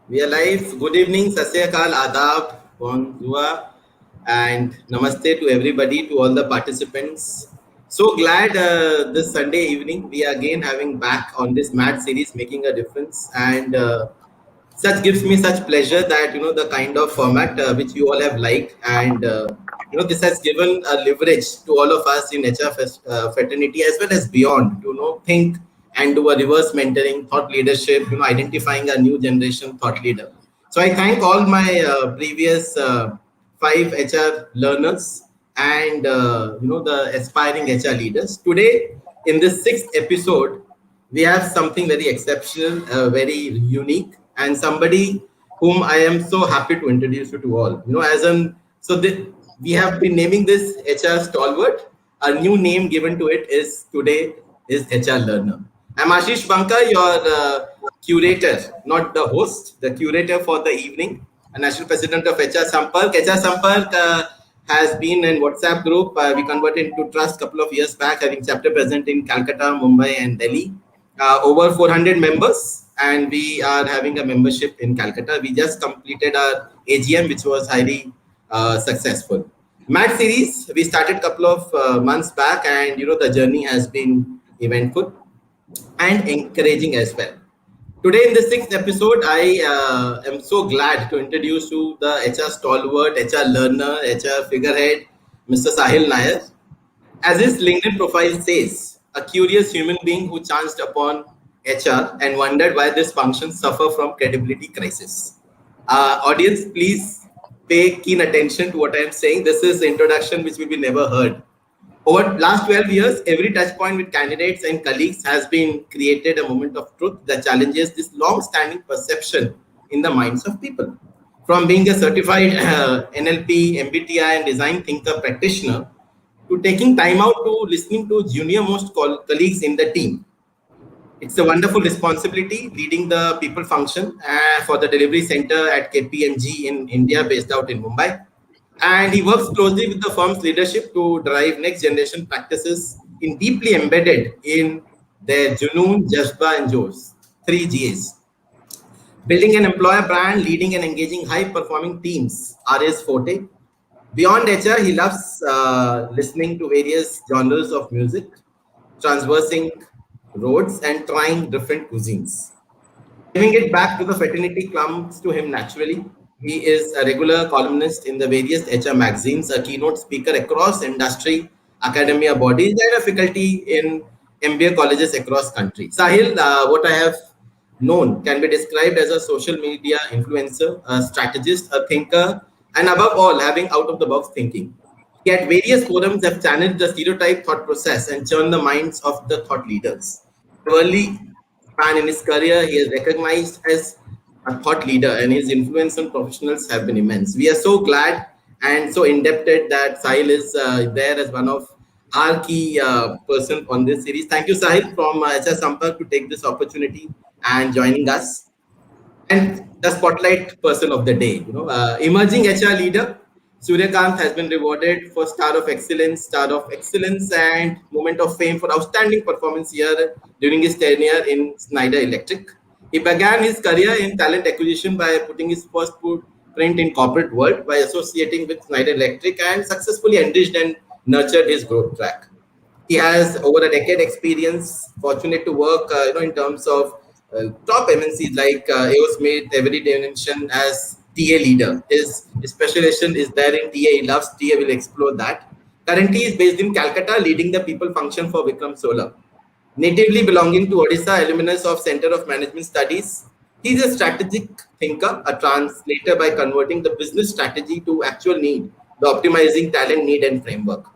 We are live. Good evening, Sasyakal, Adab, Bonjour, and Namaste to everybody, to all the participants. So glad this Sunday evening we are again having back on this Mad series, making a difference, and such gives me such pleasure that the kind of format which you all have liked, and this has given a leverage to all of us in HR fraternity as well as beyond to think and do a reverse mentoring, thought leadership, identifying a new generation thought leader. So I thank all my previous five HR learners and the aspiring HR leaders. Today, in this sixth episode, we have something very exceptional, very unique, and somebody whom I am so happy to introduce you to all. We have been naming this HR stalwart. A new name given to it is today is HR learner. I'm Ashish Banka, your curator, not the host, the curator for the evening, a national president of HR Sampark. HR Sampark has been in WhatsApp group. We converted into trust couple of years back, having chapter present in Calcutta, Mumbai, and Delhi. Over 400 members, and we are having a membership in Calcutta. We just completed our AGM, which was highly successful. Mat series we started couple of months back, and the journey has been eventful and encouraging as well. Today, in the sixth episode, I am so glad to introduce you the HR stalwart, HR learner, HR figurehead, Mr. Sahil Nayar. As his LinkedIn profile says, a curious human being who chanced upon HR and wondered why this function suffer from credibility crisis. Audience, please pay keen attention to what I am saying. This is the introduction which will be never heard. Over last 12 years, every touch point with candidates and colleagues has been created a moment of truth that challenges this long-standing perception in the minds of people. From being a certified NLP, MBTI, and design thinker practitioner to taking time out to listening to junior most colleagues in the team. It's a wonderful responsibility leading the people function for the delivery center at KPMG in India, based out in Mumbai. And he works closely with the firm's leadership to drive next generation practices in deeply embedded in their Junoon, Jazba, and Josh, three Gs. Building an employer brand, leading and engaging high performing teams are his forte. Beyond HR, he loves listening to various genres of music, traversing roads, and trying different cuisines. Giving it back to the fraternity comes to him naturally. He is a regular columnist in the various HR magazines, a keynote speaker across industry, academia bodies, and a faculty in MBA colleges across country. Sahil, what I have known can be described as a social media influencer, a strategist, a thinker, and above all, having out of the box thinking. He at various forums have channeled the stereotype thought process and churned the minds of the thought leaders. Early span in his career, he is recognized as a thought leader, and his influence on professionals have been immense. We are so glad and so indebted that Sahil is there as one of our key person on this series. Thank you, Sahil, from HR Sampark to take this opportunity and joining us. And the spotlight person of the day, emerging HR leader, Suryakant has been rewarded for Star of Excellence, and Moment of Fame for outstanding performance here during his tenure in Schneider Electric. He began his career in talent acquisition by putting his first footprint in corporate world by associating with Schneider Electric and successfully enriched and nurtured his growth track. He has over a decade experience, fortunate to work, in terms of top MNCs like Aerosmith, every dimension as TA leader. His specialization is there in TA. He loves TA. Will explore that. Currently, he is based in Calcutta, leading the people function for Vikram Solar. Natively belonging to Odisha, alumnus of Center of Management Studies, he is a strategic thinker, a translator by converting the business strategy to actual need, the optimizing talent need and framework.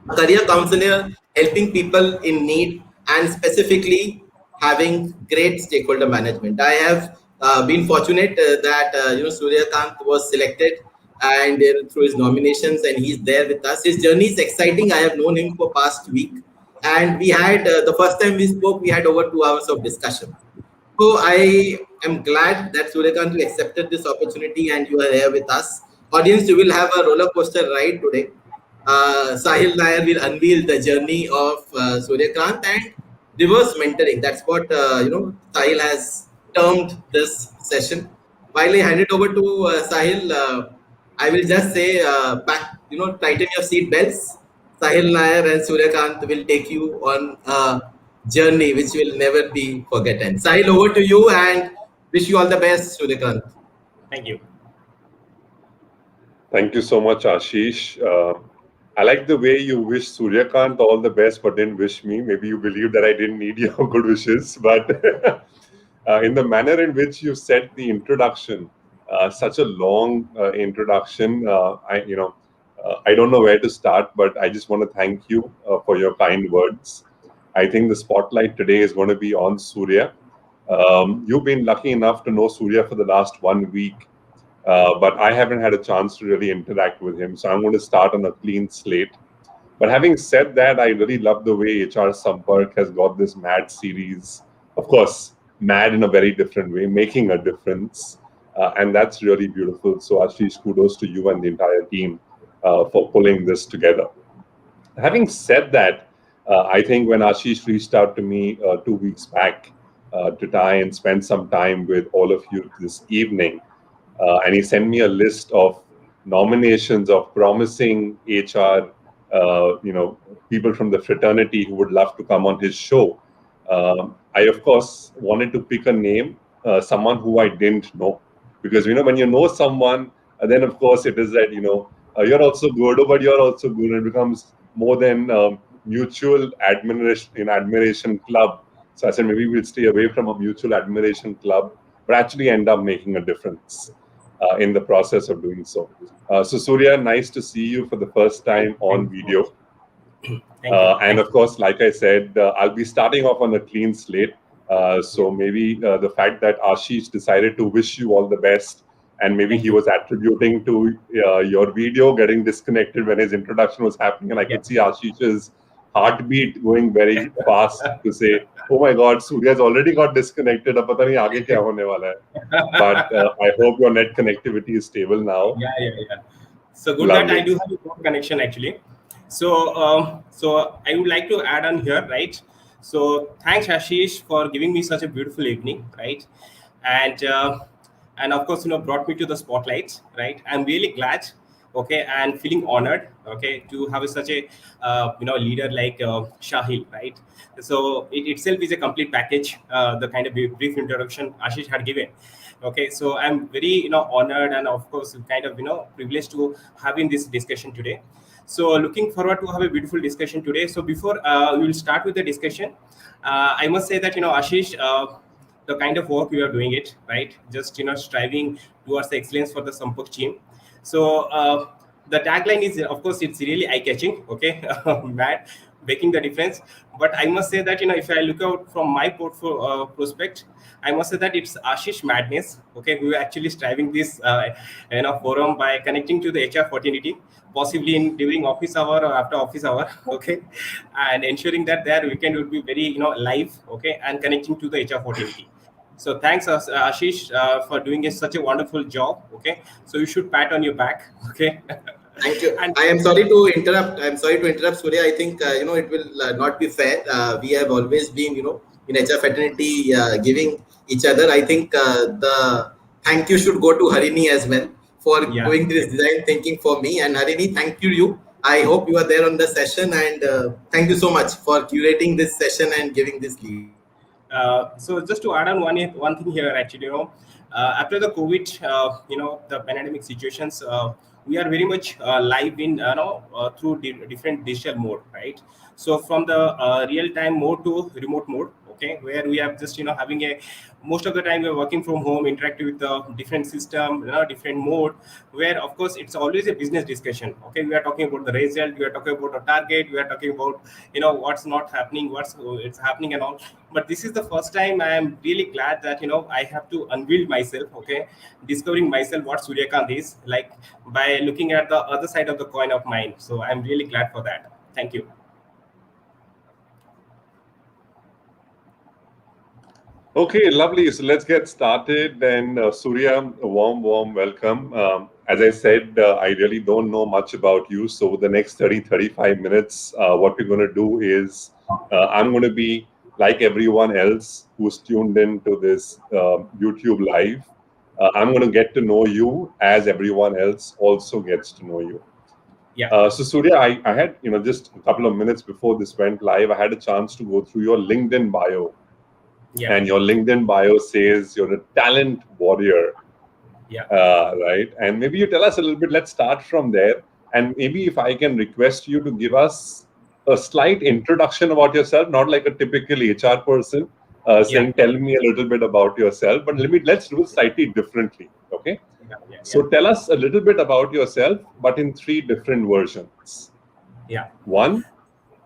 A career counselor helping people in need and specifically having great stakeholder management. I have been fortunate that Suryakant was selected and through his nominations, and he's there with us. His journey is exciting. I have known him for past week, and we had the first time we spoke, we had over 2 hours of discussion. So I am glad that Suryakant you accepted this opportunity and you are here with us. Audience, you will have a roller coaster ride today. Sahil Nayar will unveil the journey of Suryakant and reverse mentoring. That's what Sahil has termed this session. while I hand it over to Sahil, I will just say, tighten your seat belts. Sahil Nayar and Suryakant will take you on a journey which will never be forgotten. Sahil, over to you and wish you all the best, Suryakant. Thank you. Thank you so much, Ashish. I like the way you wish Suryakant all the best, but didn't wish me. Maybe you believe that I didn't need your good wishes, but in the manner in which you said the introduction, such a long introduction, I don't know where to start, but I just want to thank you for your kind words. I think the spotlight today is going to be on Surya. You've been lucky enough to know Surya for the last 1 week. But I haven't had a chance to really interact with him. So I'm going to start on a clean slate. But having said that, I really love the way HR Sampark has got this MAD series. Of course, MAD in a very different way, making a difference. And that's really beautiful. So Ashish, kudos to you and the entire team for pulling this together. Having said that, I think when Ashish reached out to me 2 weeks back to try and spend some time with all of you this evening, and he sent me a list of nominations of promising HR, people from the fraternity who would love to come on his show. I of course wanted to pick a name, someone who I didn't know, because when you know someone, then of course it is that you're also good, but you're also good. It becomes more than mutual admiration club. So I said maybe we'll stay away from a mutual admiration club, but actually end up making a difference in the process of doing so. So Surya, nice to see you for the first time on video. And of course, like I said, I'll be starting off on a clean slate. So maybe the fact that Ashish decided to wish you all the best, and maybe he was attributing to your video getting disconnected when his introduction was happening, and I could see Ashish's heartbeat going very fast to say, "Oh my God, Surya's already got disconnected. Ab pata nahi aage kya hone wala hai." But I hope your net connectivity is stable now. Yeah. So good that I do have a good connection actually. So I would like to add on here, right? So thanks Ashish for giving me such a beautiful evening, right? And of course brought me to the spotlight, right? I'm really glad, okay, and feeling honored, okay, to have such a leader like Sahil, right? So it itself is a complete package, the kind of brief introduction Ashish had given. Okay, so I'm very honored and of course kind of privileged to having this discussion today. So looking forward to have a beautiful discussion today. So before we will start with the discussion, I must say that Ashish, the kind of work we are doing it, right, just striving towards the excellence for the Sampark team. So the tagline is, of course, it's really eye-catching, okay, mad, making the difference. But I must say that if I look out from my portfolio prospect, I must say that it's Ashish madness, okay, we are actually striving this forum by connecting to the HR fraternity, possibly during office hour or after office hour, okay, and ensuring that their weekend will be very live, okay, and connecting to the HR fraternity. So thanks Ashish for doing such a wonderful job, okay. So you should pat on your back, okay. Thank you. And I am sorry to interrupt. I'm sorry to interrupt, Surya. I think it will not be fair. We have always been in HR fraternity giving each other. I think the thank you should go to Harini as well for yeah, doing this design thinking for me. And Harini, thank you. I hope you are there on the session, and thank you so much for curating this session and giving this lead. So just to add on one thing here, actually, after the COVID, the pandemic situations, we are very much live in, through different digital mode, right? So from the real time mode to remote mode, okay, where we are just having a most of the time we're working from home, interacting with the different system, different mode, where of course it's always a business discussion. Okay, we are talking about the result, we are talking about a target, we are talking about what's not happening, what's it's happening and all. But this is the first time I am really glad that I have to unveil myself, okay, discovering myself what Suryakant is like by looking at the other side of the coin of mine. So I'm really glad for that. Thank you. Okay, lovely. So let's get started. And Surya, a warm welcome. As I said, I really don't know much about you. So the next 35 minutes, what we're going to do is I'm going to be like everyone else who's tuned in to this YouTube live. I'm going to get to know you as everyone else also gets to know you. Yeah. So Surya, I had, just a couple of minutes before this went live, I had a chance to go through your LinkedIn bio, Yeah. and your LinkedIn bio says you're a talent warrior, Yeah. right? And maybe you tell us a little bit. Let's start from there, and maybe if I can request you to give us a slight introduction about yourself, not like a typical HR person Yeah. saying, "Tell me a little bit about yourself," but let's do it slightly differently. Okay. Yeah. Yeah. So tell us a little bit about yourself, but in three different versions. Yeah. One,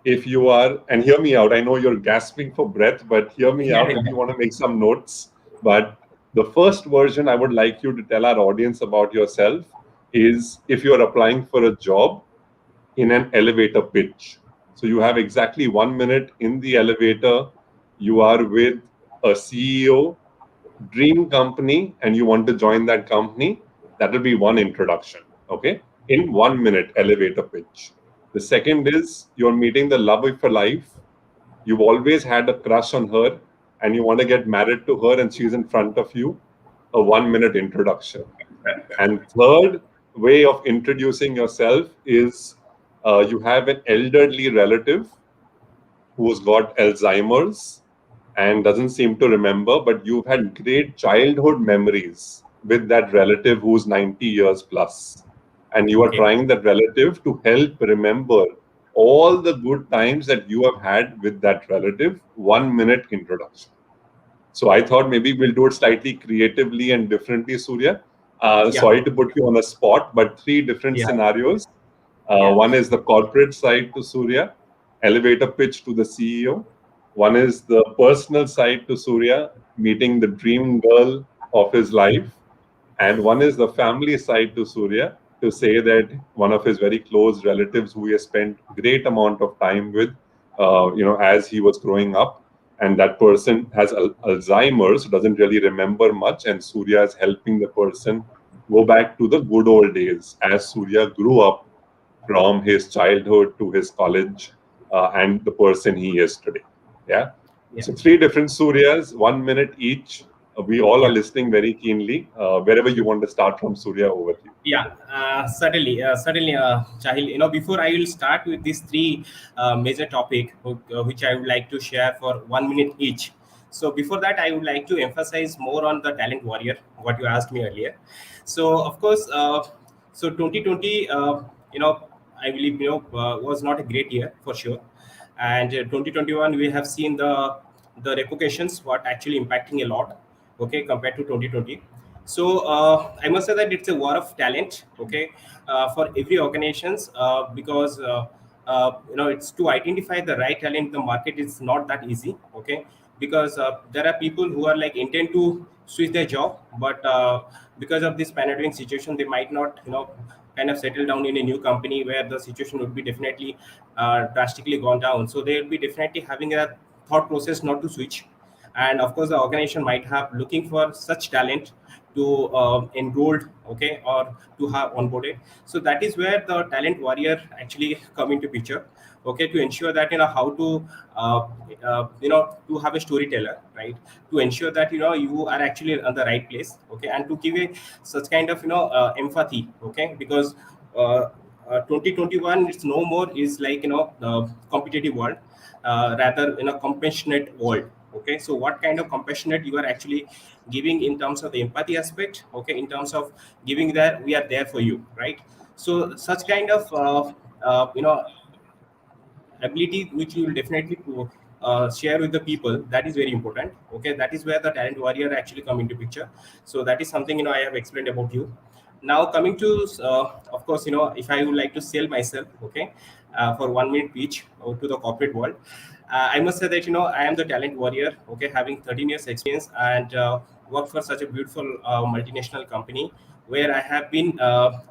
if you are, and hear me out, I know you're gasping for breath, but hear me Yeah. out. Maybe you want to make some notes. But the first version I would like you to tell our audience about yourself is if you're applying for a job in an elevator pitch. So you have exactly 1 minute in the elevator. You are with a CEO, dream company, and you want to join that company. That will be one introduction. Okay. In 1 minute elevator pitch. The second is you're meeting the love of your life. You've always had a crush on her and you want to get married to her and she's in front of you. A 1 minute introduction. And third way of introducing yourself is you have an elderly relative who's got Alzheimer's and doesn't seem to remember, but you've had great childhood memories with that relative who's 90 years plus. And you are Okay. trying that relative to help remember all the good times that you have had with that relative. 1 minute introduction. So I thought maybe we'll do it slightly creatively and differently, Surya. Yeah. Sorry to put you on a spot, but three different Yeah. scenarios. Yeah. One is the corporate side to Surya, elevator pitch to the CEO. One is the personal side to Surya, meeting the dream girl of his life. And one is the family side to Surya, to say that one of his very close relatives who he has spent great amount of time with, as he was growing up, and that person has Alzheimer's, doesn't really remember much, and Surya is helping the person go back to the good old days as Surya grew up from his childhood to his college, and the person he is today. Yeah. Yeah. So three different Suryas, 1 minute each. We all are Yeah. listening very keenly. Wherever you want to start from, Surya, over to you. Yeah, certainly, Sahil. Before I will start with these three major topic, which I would like to share for 1 minute each. So before that, I would like to emphasize more on the talent warrior, what you asked me earlier. So of course, so 2020, I believe was not a great year for sure, and 2021 we have seen the repercussions, what actually impacting a lot, okay, compared to 2020. So I must say that it's a war of talent, okay, for every organizations, because it's to identify the right talent in the market is not that easy, okay, because there are people who are like intent to switch their job, but because of this pandemic situation, they might not, kind of settle down in a new company where the situation would be definitely drastically gone down. So they will be definitely having a thought process not to switch, and of course the organization might have looking for such talent to enrolled, okay, or to have onboarded. So that is where the talent warrior actually come into picture, okay, to ensure that how to to have a storyteller, right, to ensure that you are actually on the right place, okay, and to give a such kind of empathy, okay, because 2021 it's no more is like the competitive world, rather in a compassionate world, okay. So what kind of compassionate you are actually giving in terms of the empathy aspect, okay, in terms of giving that we are there for you, right. So such kind of ability which you will definitely to share with the people, that is very important, okay. That is where the talent warrior actually come into picture. So that is something I have explained about you. Now coming to of course, if I would like to sell myself, okay, for 1 minute pitch to the corporate world, I must say that I am the talent warrior, okay, having 13 years experience, and worked for such a beautiful multinational company where I have been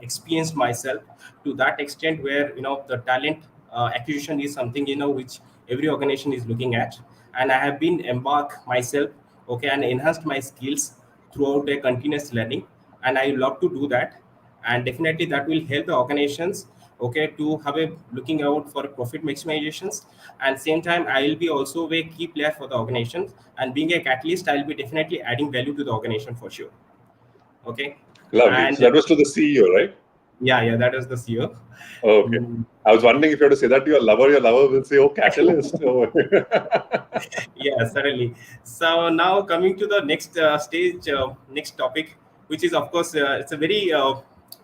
experienced myself to that extent where the talent acquisition is something which every organization is looking at, and I have been embark myself, okay, and enhanced my skills throughout a continuous learning, and I love to do that, and definitely that will help the organizations, okay, to have a looking out for profit maximizations, and same time I will be also a key player for the organization, and being a catalyst I will be definitely adding value to the organization for sure. Okay, Lovely. and So that was to the CEO, right? yeah, that was the CEO. Oh, okay. Mm. I was wondering if you had to say that to your lover will say, "Oh, catalyst." Oh. Yeah, certainly. So now coming to the next stage, next topic, which is of course it's a very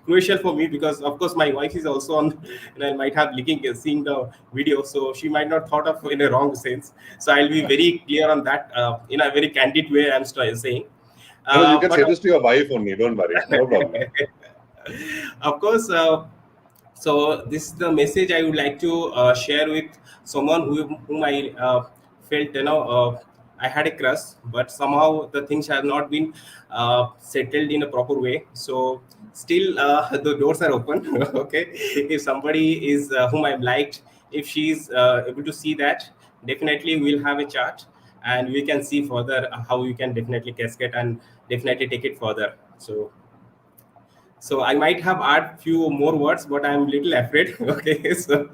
crucial for me, because of course my wife is also on, and I might have looking seeing the video, so she might not thought of in a wrong sense. So I'll be very clear on that in a very candid way. I'm saying, No, you can but say this to your wife only. Don't worry. No problem. of course. So this is the message I would like to share with someone whom I felt, I had a crush, but somehow the things have not been settled in a proper way. So still the doors are open. Okay, if somebody is whom I've liked, if she's able to see that, definitely we'll have a chat, and we can see further how we can definitely cascade and definitely take it further. So I might have add few more words, but I'm little afraid. Okay, so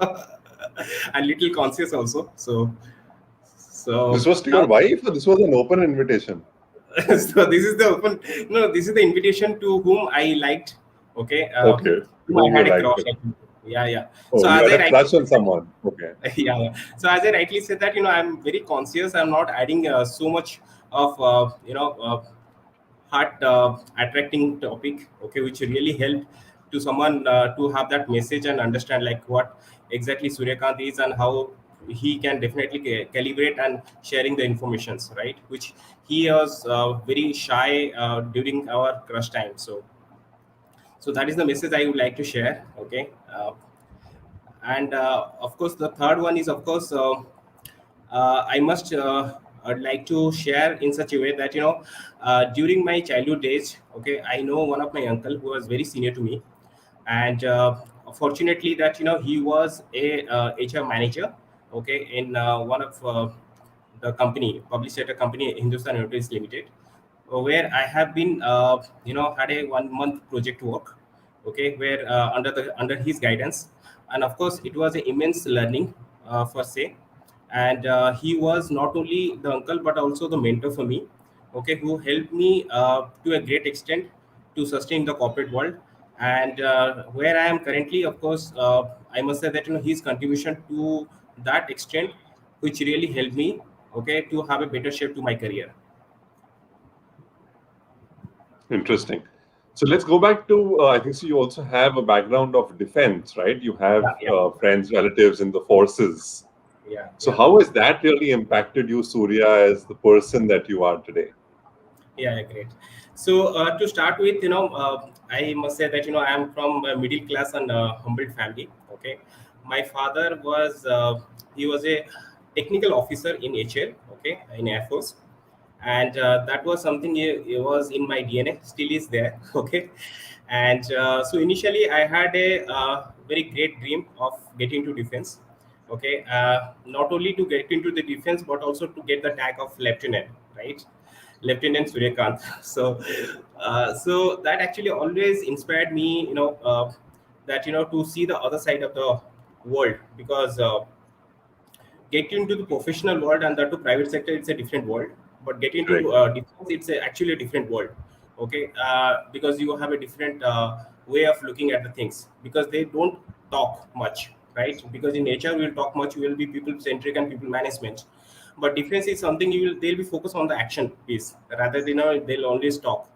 I'm little conscious also. So This was to now, your wife, or this was an open invitation? so this is the open. No, this is the invitation to whom I liked. Okay, Okay. whom I Whom you had a liked. crush. Actually. Yeah. Oh, So you as had I a rightly crush on said that, someone. Okay. yeah. So as I rightly said that, I'm very conscious. I'm not adding so much of heart attracting topic, okay, which really helped to someone to have that message and understand like what exactly Suryakant is and how he can definitely calibrate and sharing the informations, right, which he was very shy during our crush time. So that is the message I would like to share. Okay, and of course the third one is of course I must I'd like to share in such a way that during my childhood days, okay, I know one of my uncle who was very senior to me, and fortunately that he was a HR manager, okay, in one of the company, public sector company, Hindustan Aeronautics Limited, where I have been, had a 1 month project work, okay, where under his guidance, and of course it was an immense learning for say, and he was not only the uncle but also the mentor for me, okay, who helped me to a great extent to sustain the corporate world, and where I am currently, of course, I must say that his contribution to that extent, which really helped me, okay, to have a better shape to my career. Interesting. So let's go back to, I think so you also have a background of defense, right? You have Yeah, yeah, friends, relatives in the forces. yeah, So yeah. how has that really impacted you, Surya, as the person that you are today? Yeah, great. So to start with, I must say that I am from a middle class and humble family. Okay, my father was he was a technical officer in HL. Okay, in Air Force, and that was something it was in my DNA. Still is there. Okay, and so initially I had a very great dream of getting to defense. Okay, not only to get into the defense but also to get the tag of lieutenant, right? Lieutenant Suryakant. So that actually always inspired me, that to see the other side of the world, because get into the professional world and that to private sector, it's a different world. But get Correct. into defense, it's actually a different world. Okay, because you have a different way of looking at the things, because they don't talk much, right? Because in nature we'll talk much, we will be people centric and people management, but defense is something they'll be focused on the action piece rather than they'll always talk.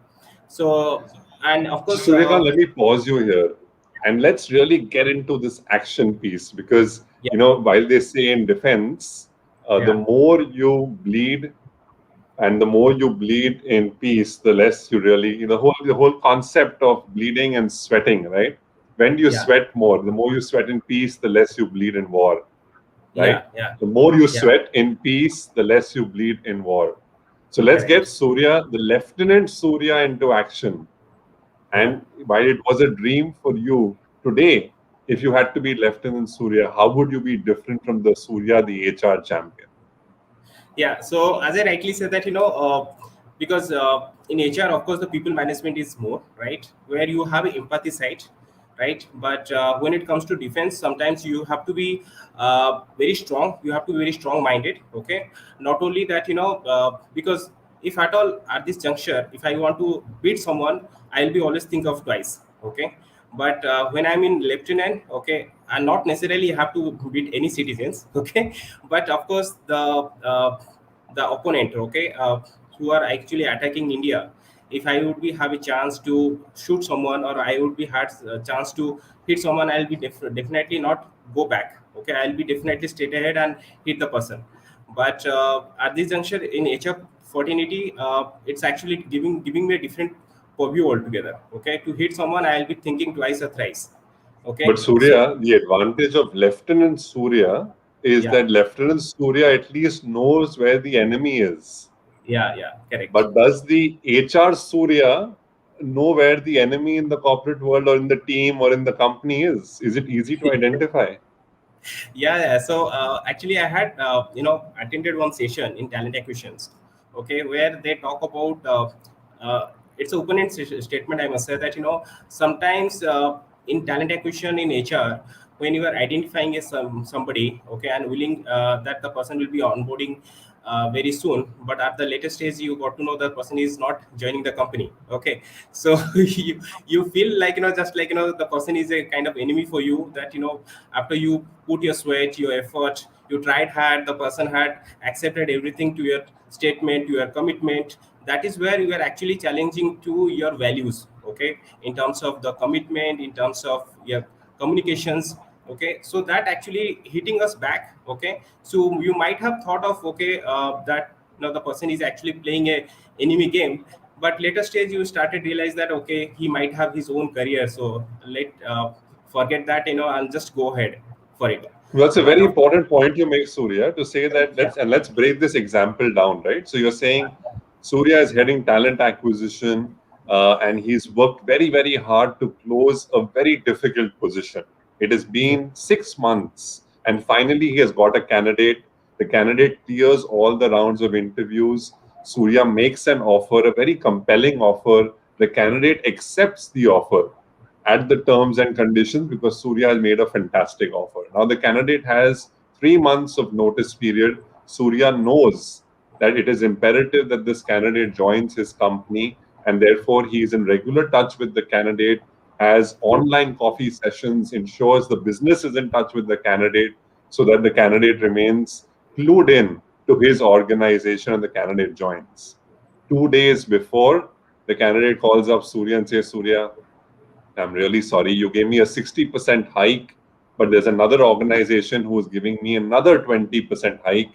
So, and of So course, Suryakant, let me pause you here. And let's really get into this action piece because, yeah, while they say in defense, the yeah, more you bleed and the more you bleed in peace, the less you really, the whole concept of bleeding and sweating, right? When do you yeah, sweat more? The more you sweat in peace, the less you bleed in war, right? yeah, yeah, The more you yeah, sweat in peace, the less you bleed in war. So let's get correct, Surya, the Lieutenant Surya, into action. yeah. And while it was a dream for you today, if you had to be Lieutenant Surya, how would you be different from the Surya, the HR champion? Yeah, so as I rightly said that because in HR, of course, the people management is more, right, where you have an empathy side, right? But when it comes to defense, sometimes you have to be very strong. You have to be very strong minded. Okay, not only that, because if at all at this juncture, if I want to beat someone, I'll be always think of twice. Okay, but when I'm in lieutenant, okay, I not necessarily have to beat any citizens. Okay, but of course the opponent, okay, who are actually attacking India, if I would be have a chance to shoot someone, or I would be had a chance to hit someone, I'll be definitely not go back. Okay, I'll be definitely straight ahead and hit the person. But at this juncture in HR 1480, it's actually giving me a different purview altogether. Okay, to hit someone, I'll be thinking twice or thrice. But Okay, so Surya, the advantage of Lieutenant Surya is yeah, that Lieutenant Surya at least knows where the enemy is. yeah, correct. But does the HR Surya know where the enemy in the corporate world or in the team or in the company is? Is it easy to identify? Yeah. So actually, I had attended one session in talent acquisitions, okay, where they talk about it's an open-end statement. I must say that sometimes in talent acquisition in HR, when you are identifying a somebody, okay, and willing that the person will be onboarding very soon, but at the later stage you got to know the person is not joining the company. Okay, so you feel like just like the person is a kind of enemy for you, that after you put your sweat, your effort, you tried hard, the person had accepted everything to your statement, to your commitment. That is where you are actually challenging to your values, okay, in terms of the commitment, in terms of your communications. Okay, so that actually hitting us back. Okay, so you might have thought of, okay, that the person is actually playing a enemy game, but later stage you started realize that, okay, he might have his own career, so let forget that, I'll just go ahead for it. Well, that's a But very important point you make, Surya, to say that yeah, let's break this example down, right? So you're saying Surya is heading talent acquisition, and he's worked very, very hard to close a very difficult position. It has been 6 months, and finally he has got a candidate. The candidate clears all the rounds of interviews. Surya makes an offer, a very compelling offer. The candidate accepts the offer at the terms and conditions because Surya has made a fantastic offer. Now the candidate has 3 months of notice period. Surya knows that it is imperative that this candidate joins his company, and therefore he is in regular touch with the candidate, has online coffee sessions, ensures the business is in touch with the candidate so that the candidate remains clued in to his organization and the candidate joins. 2 days before, the candidate calls up Surya and says, Surya, I'm really sorry. You gave me a 60% hike, but there's another organization who is giving me another 20% hike,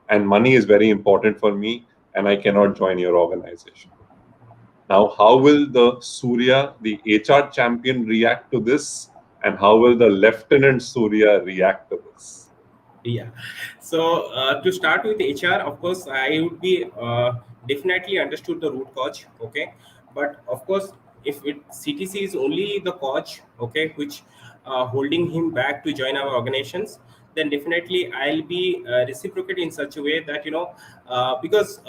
and money is very important for me, and I cannot join your organization. Now, how will the Surya, the HR champion, react to this? And how will the Lieutenant Surya react to this? yeah. So to start with HR, of course, I would be definitely understood the root cause. Okay, but of course, if CTC is only the cause, okay, which holding him back to join our organizations, then definitely I'll be reciprocate in such a way that because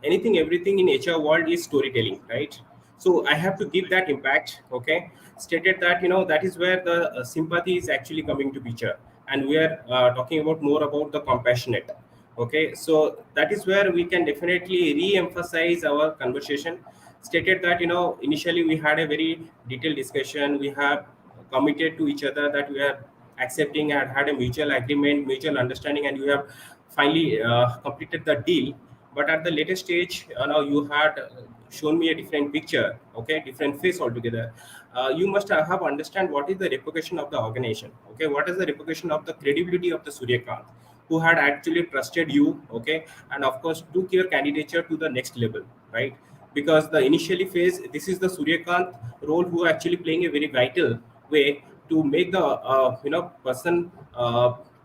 anything, everything in HR world is storytelling, right? So I have to give that impact. Okay, stated that that is where the sympathy is actually coming to picture, and we are talking about more about the compassionate. Okay, so that is where we can definitely re-emphasize our conversation. Stated that initially we had a very detailed discussion, we have committed to each other that we are accepting and had a mutual agreement, mutual understanding, and you have finally completed the deal. But at the later stage, now you had shown me a different picture, okay, different face altogether. You must have understand what is the repercussion of the organization. Okay, what is the repercussion of the credibility of the Suryakant, who had actually trusted you, okay, and of course took your candidature to the next level, right? Because the initially phase, this is the Suryakant role who actually playing a very vital way to make the person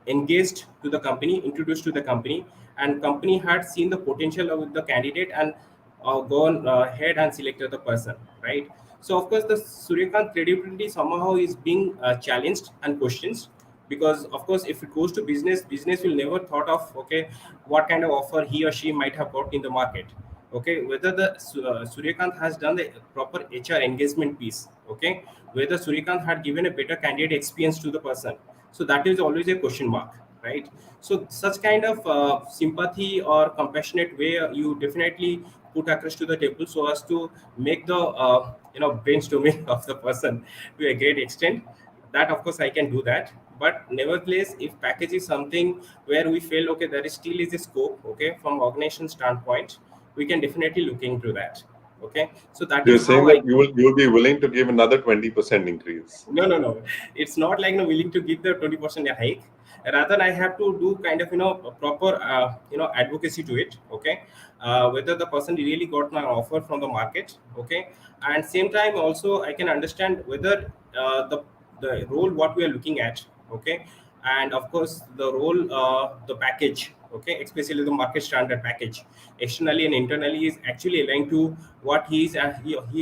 engaged to the company, introduced to the company, and company had seen the potential of the candidate and gone ahead and selected the person, right? So of course the Suryakant credibility somehow is being challenged and questioned, because of course if it goes to business, business will never thought of, okay, what kind of offer he or she might have got in the market. Okay, whether the Suryakant has done the proper HR engagement piece. Okay, whether Suryakant had given a better candidate experience to the person. So that is always a question mark, right? So such kind of sympathy or compassionate way you definitely put across to the table so as to make the brainstorming of the person to a great extent. That of course I can do that. But nevertheless, if package is something where we feel okay, there is still is a scope, okay, from organization standpoint, we can definitely look into that. Okay, so that You're is saying how that I. you will be willing to give another 20% increase. No, no, no. It's not like willing to give the 20% a hike. Rather, I have to do kind of a proper advocacy to it. Okay, whether the person really got my offer from the market. Okay, and same time also I can understand whether the role what we are looking at. Okay, and of course the role the package. Okay, especially the market standard package externally and internally is actually aligned to what he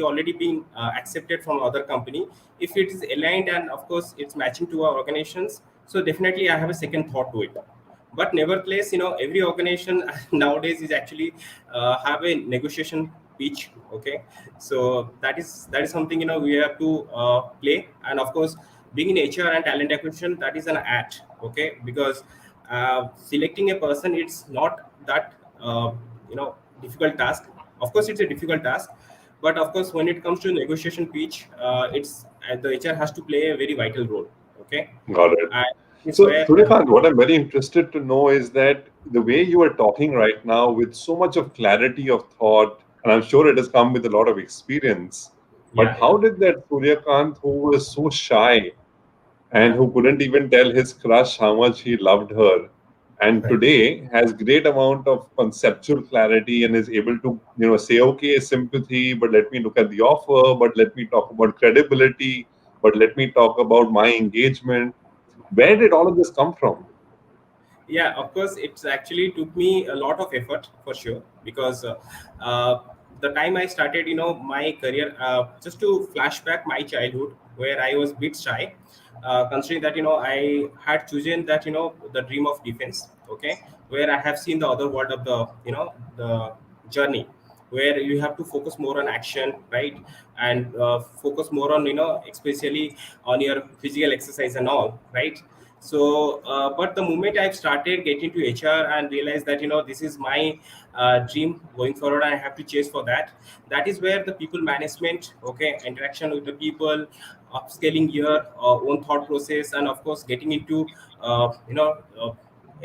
already been accepted from other company. If it is aligned and of course it's matching to our organizations, so definitely I have a second thought to it. But nevertheless, every organization nowadays is actually have a negotiation pitch. Okay, so that is something we have to play. And of course, being in HR and talent acquisition, that is an art. Okay, because selecting a person, it's not that difficult task. Of course it's a difficult task, but of course when it comes to negotiation pitch, it's the HR has to play a very vital role. Okay, Got it. and it's So, where Suryakant, what I'm very interested to know is that the way you are talking right now with so much of clarity of thought, and I'm sure it has come with a lot of experience, but yeah, how yeah, did that Suryakant, who was so shy and yeah, who couldn't even tell his crush how much he loved her, and right. today has great amount of conceptual clarity and is able to say, okay, sympathy, but let me look at the offer, but let me talk about credibility, but let me talk about my engagement. Where did all of this come from? Yeah, of course it's actually took me a lot of effort for sure, because uh, the time I started my career, just to flashback my childhood where I was a bit shy, considering that I had chosen that the dream of defense. Okay, where I have seen the other world of the journey, where you have to focus more on action, right? And focus more on especially on your physical exercise and all, right? So but the moment I've started getting to HR and realized that this is my dream going forward, I have to chase for that. That is where the people management, okay, interaction with the people, upscaling your own thought process, and of course getting into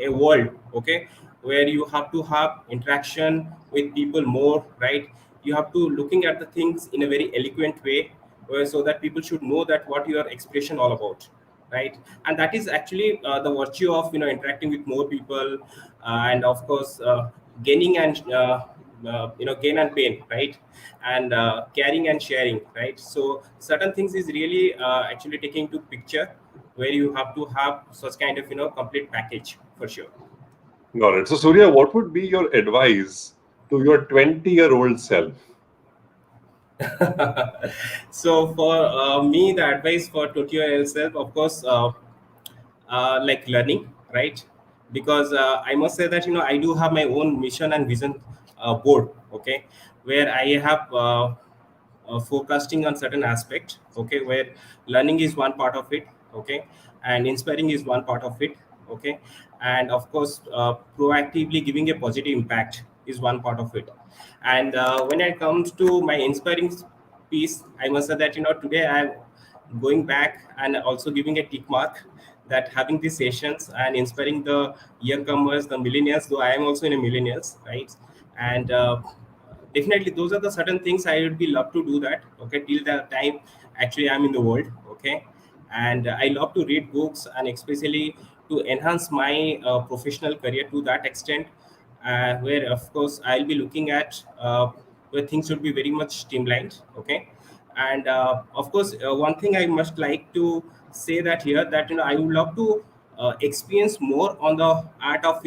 a world, okay, where you have to have interaction with people more, right? You have to looking at the things in a very eloquent way, where so that people should know that what your expression all about, right? And that is actually the virtue of interacting with more people, and of course gaining and gain and pain, right? And caring and sharing, right? So certain things is really actually taking to picture, where you have to have such kind of complete package for sure. Got it. So, Surya, what would be your advice to your 20-year-old self? So for me, the advice for 20 year self, of course, like learning, right? Because I must say that I do have my own mission and vision board, okay, where I have forecasting on certain aspect, okay, where learning is one part of it, okay, and inspiring is one part of it, okay, and of course proactively giving a positive impact is one part of it. And when it comes to my inspiring piece, I must say that today I'm going back and also giving a tick mark that having these sessions and inspiring the youngcomers, the millennials, though I am also in a millennials, right? And definitely those are the certain things I would be love to do that, okay, till the time actually I'm in the world, okay. And I love to read books, and especially to enhance my professional career to that extent, where of course I'll be looking at where things should be very much streamlined, okay. And of course one thing I must like to say that here, that I would love to experience more on the art of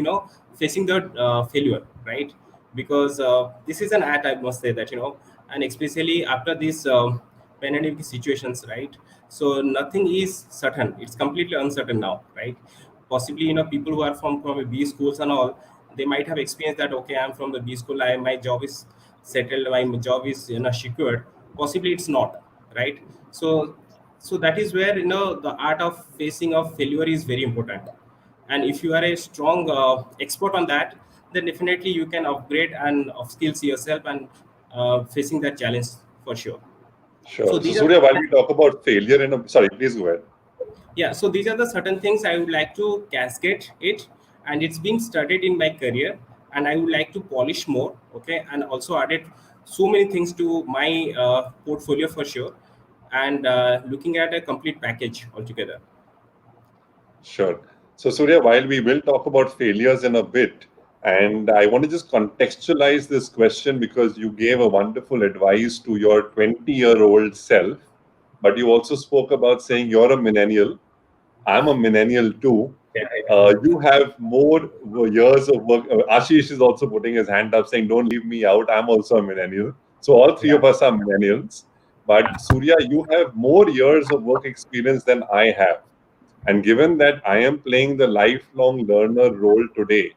facing the failure, right? Because this is an art, I must say that and especially after these pandemic situations, right? So nothing is certain, it's completely uncertain now, right? Possibly people who are from a B schools and all, they might have experienced that, okay, I'm from the B school, my job is settled, my job is secured. Possibly it's not, right? So that is where the art of facing of failure is very important. and if you are a strong expert on that, then definitely you can upgrade and upskills yourself and facing that challenge for sure. So Sure. So these are Surya, while we talk about failure sorry, please go ahead. yeah, so these are the certain things I would like to cascade it, and it's been studied in my career, and I would like to polish more, okay, and also added so many things to my portfolio for sure, and looking at a complete package altogether. Sure. So, Surya, while we will talk about failures in a bit, and I want to just contextualize this question because you gave a wonderful advice to your 20-year-old self, but you also spoke about saying you're a millennial. I'm a millennial too. Yeah, yeah. You have more years of work. Ashish is also putting his hand up saying, "Don't leave me out. I'm also a millennial." So all three Yeah. of us are millennials. But Surya, you have more years of work experience than I have. And given that I am playing the lifelong learner role today,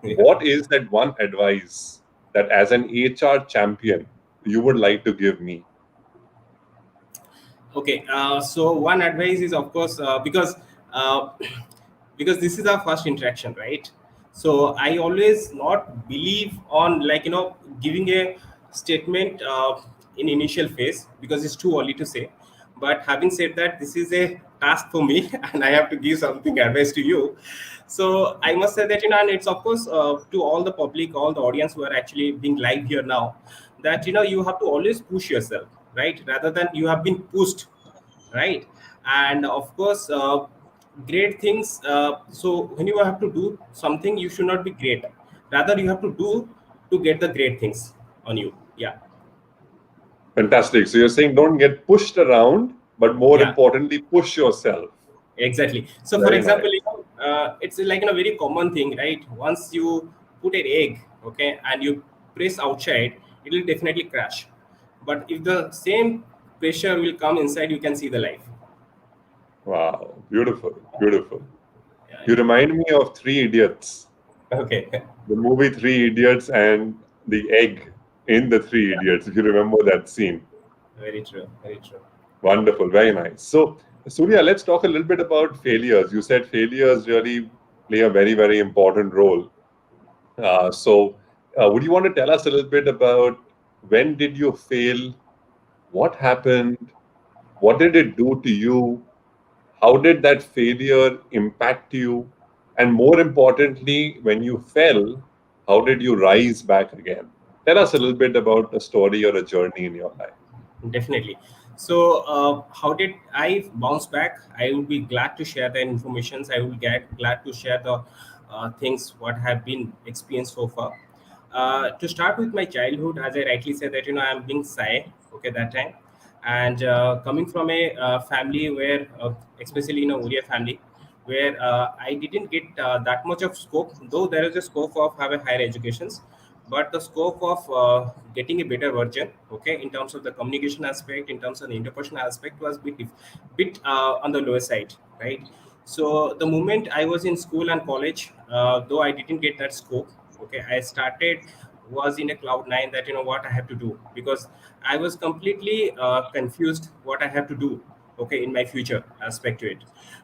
Yeah. what is that one advice that as an HR champion you would like to give me? Okay, so one advice is of course uh, because this is our first interaction, right? So I always not believe on like giving a statement in initial phase because it's too early to say. But having said that, this is a task for me, and I have to give something advice to you. So I must say that and it's of course to all the public, all the audience who are actually being live here now, that you have to always push yourself, right, rather than you have been pushed, right? And of course great things, so when you have to do something you should not be great, rather you have to do to get the great things on you. Yeah. Fantastic. So you're saying don't get pushed around, but more Yeah, importantly, push yourself. exactly. So for Very example, nice. it's like a very common thing, right? Once you put an egg, okay, and you press outside, it will definitely crash. But if the same pressure will come inside, you can see the life. Wow. Beautiful. Beautiful. Yeah, You remind me of Three Idiots, yeah. Okay. the movie Three Idiots, and the egg in the Three Idiots, if you remember that scene. Very true. Very true. Wonderful, very nice. So, Surya, let's talk a little bit about failures. You said failures really play a very, very important role. Would you want to tell us a little bit about when did you fail? What happened? What did it do to you? How did that failure impact you? And more importantly, when you fell, how did you rise back again? Tell us a little bit about a story or a journey in your life. Definitely. So, how did I bounce back? I would be glad to share the informations. I will get glad to share the things what have been experienced so far. To start with my childhood, as I rightly said that I'm being shy. Okay, that time, and coming from a family where, especially in a Oriya family, where I didn't get that much of scope, though there is a scope of have a higher educations, but the scope of getting a better version, okay, in terms of the communication aspect, in terms of the interpersonal aspect, was bit on the lower side, right? So the moment I was in school and college, though I didn't get that scope, okay, I started was in a cloud nine that what I have to do, because I was completely confused what I have to do, okay, in my future aspect to it.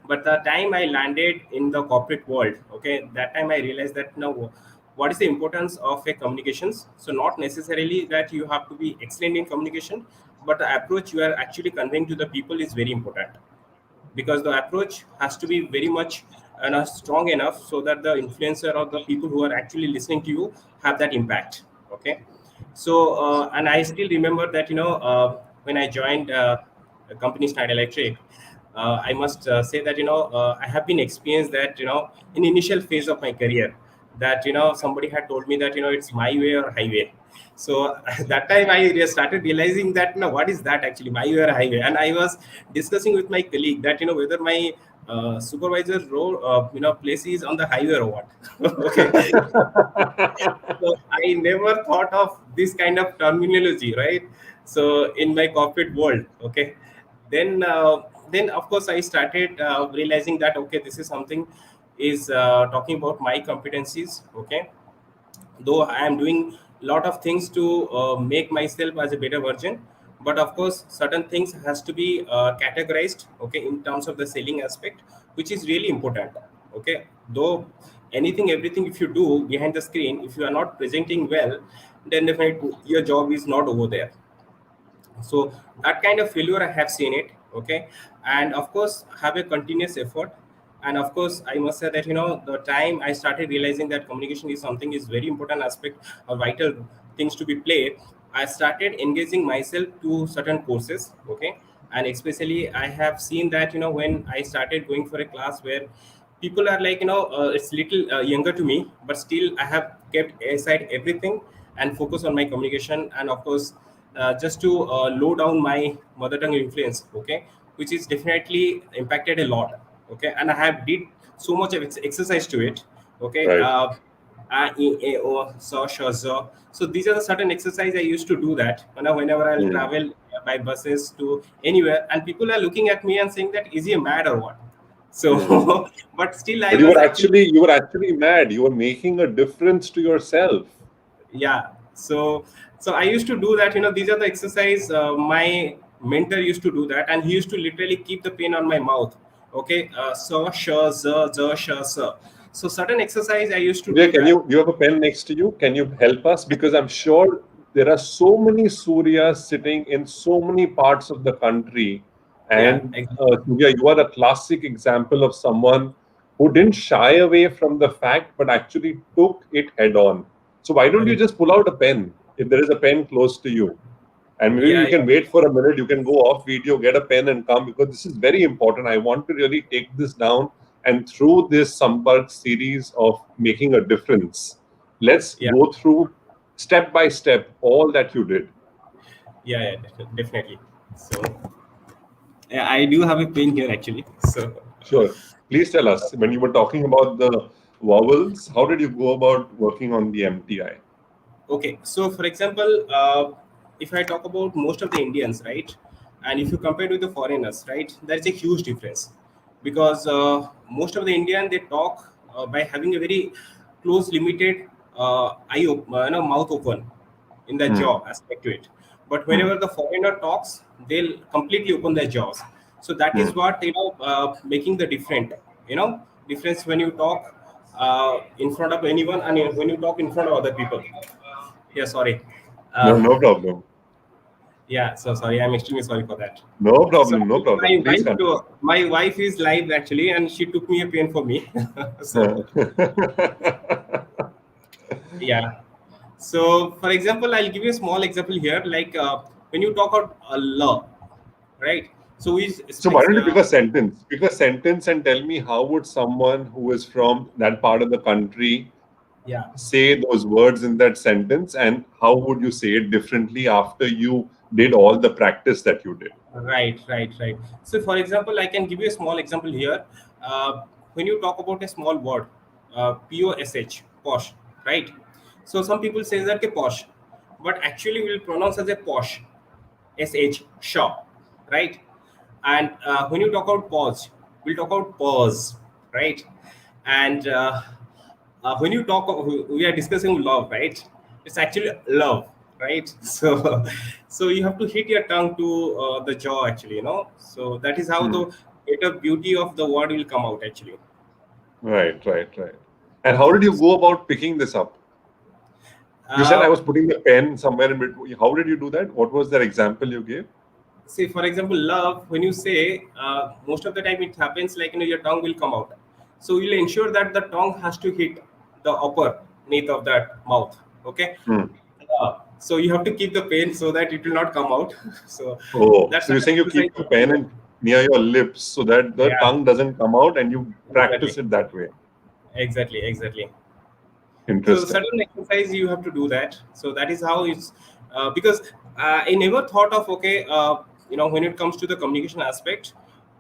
But the time I landed in the corporate world, okay, that time I realized that now what is the importance of a communications. So not necessarily that you have to be excellent in communication, but the approach you are actually conveying to the people is very important, because the approach has to be very much strong enough so that the influencer or the people who are actually listening to you have that impact. Okay. So and I still remember that when I joined a company Schneider Electric, I must say that I have been experienced that in initial phase of my career, that somebody had told me that it's my way or highway. So that time I started realizing that what is that actually, my way or highway. And I was discussing with my colleague that whether my supervisor's role place is on the highway or what. Okay. So I never thought of this kind of terminology, right? So in my corporate world, okay, then of course I started realizing that okay, this is something is talking about my competencies, okay, though I am doing a lot of things to make myself as a better version. But of course, certain things has to be categorized, okay, in terms of the selling aspect, which is really important. Okay, though everything if you do behind the screen, if you are not presenting well, then definitely your job is not over there. So that kind of failure I have seen it. Okay, and of course have a continuous effort. And of course I must say that the time I started realizing that communication is something is very important aspect, a vital things to be played, I started engaging myself to certain courses. Okay, and especially I have seen that when I started going for a class where people are like it's little younger to me, but still I have kept aside everything and focus on my communication. And of course just to low down my mother tongue influence. Okay, which is definitely impacted a lot. Okay, and I have did so much of exercise to it. Okay, Right. so sure, so these are the certain exercise I used to do that whenever I'll Hmm. travel by buses to anywhere, and people are looking at me and saying that is he mad or what. Hmm. So but still I But was actually, you were actually mad. You were making a difference to yourself. yeah. So I used to do that. These are the exercise my mentor used to do that, and he used to literally keep the pen on my mouth. Okay, so sure, sure, sir. So certain exercise I used to Surya, do can that. you have a pen next to you? Can you help us? Because I'm sure there are so many Suryas sitting in so many parts of the country. Yeah, And Surya, you are a classic example of someone who didn't shy away from the fact, but actually took it head on. So why don't you very, just pull out a pen if there is a pen close to you? And maybe yeah, you yeah, can wait for a minute. You can go off video, get a pen, and come because this is very important. I want to really take this down. And through this Sampark series of making a difference, let's yeah, go through step by step all that you did. yeah, yeah, definitely. So yeah, I do have a pen here actually. So Sure. Please tell us when you were talking about the vowels, how did you go about working on the MTI? okay, so for example, if I talk about most of the Indians, right, and if you compare with the foreigners, right, there is a huge difference because most of the Indian they talk by having a very close, limited mouth open in their Hmm. jaw aspect to it. But Hmm. whenever the foreigner talks, they'll completely open their jaws. So that Hmm. is what making the difference when you talk in front of anyone and when you talk in front of other people. Yeah, sorry. No, Uh, no problem. yeah, so sorry. I'm extremely sorry for that. No So problem. No problem. Please continue. my wife is live actually, and she took me a pen for me. So yeah. So for example, I'll give you a small example here. Like when you talk about love, right? So we So why don't you pick a sentence? Pick a sentence and tell me how would someone who is from that part of the country yeah. say those words in that sentence, and how would you say it differently after you did all the practice that you did? Right. So, for example, I can give you a small example here. When you talk about a small word, POSH, posh, right? So, some people say that ke posh, but actually we'll pronounce as a posh, SH, shaw, right? And when you talk about pause, we'll talk about pause, right? And when you talk, we are discussing love, right? It's actually love, right? So you have to hit your tongue to the jaw, actually, So that is how Hmm. the better beauty of the word will come out, actually. Right. And how did you go about picking this up? You said I Uh, was putting the pen somewhere in between. How did you do that? What was that example you gave? say, for example, love. When you say, most of the time it happens like your tongue will come out. So you'll ensure that the tongue has to hit the upper nape of that mouth. Okay. Hmm. So you have to keep the pain so that it will not come out. So Oh, that's so an you're saying you exercise keep the you have to pen do. and near your lips so that the Yeah, tongue doesn't come out and you exactly, practice it that way. exactly. So Interesting. certain exercise you have to do that. So that is how it's because I never thought of, okay, when it comes to the communication aspect,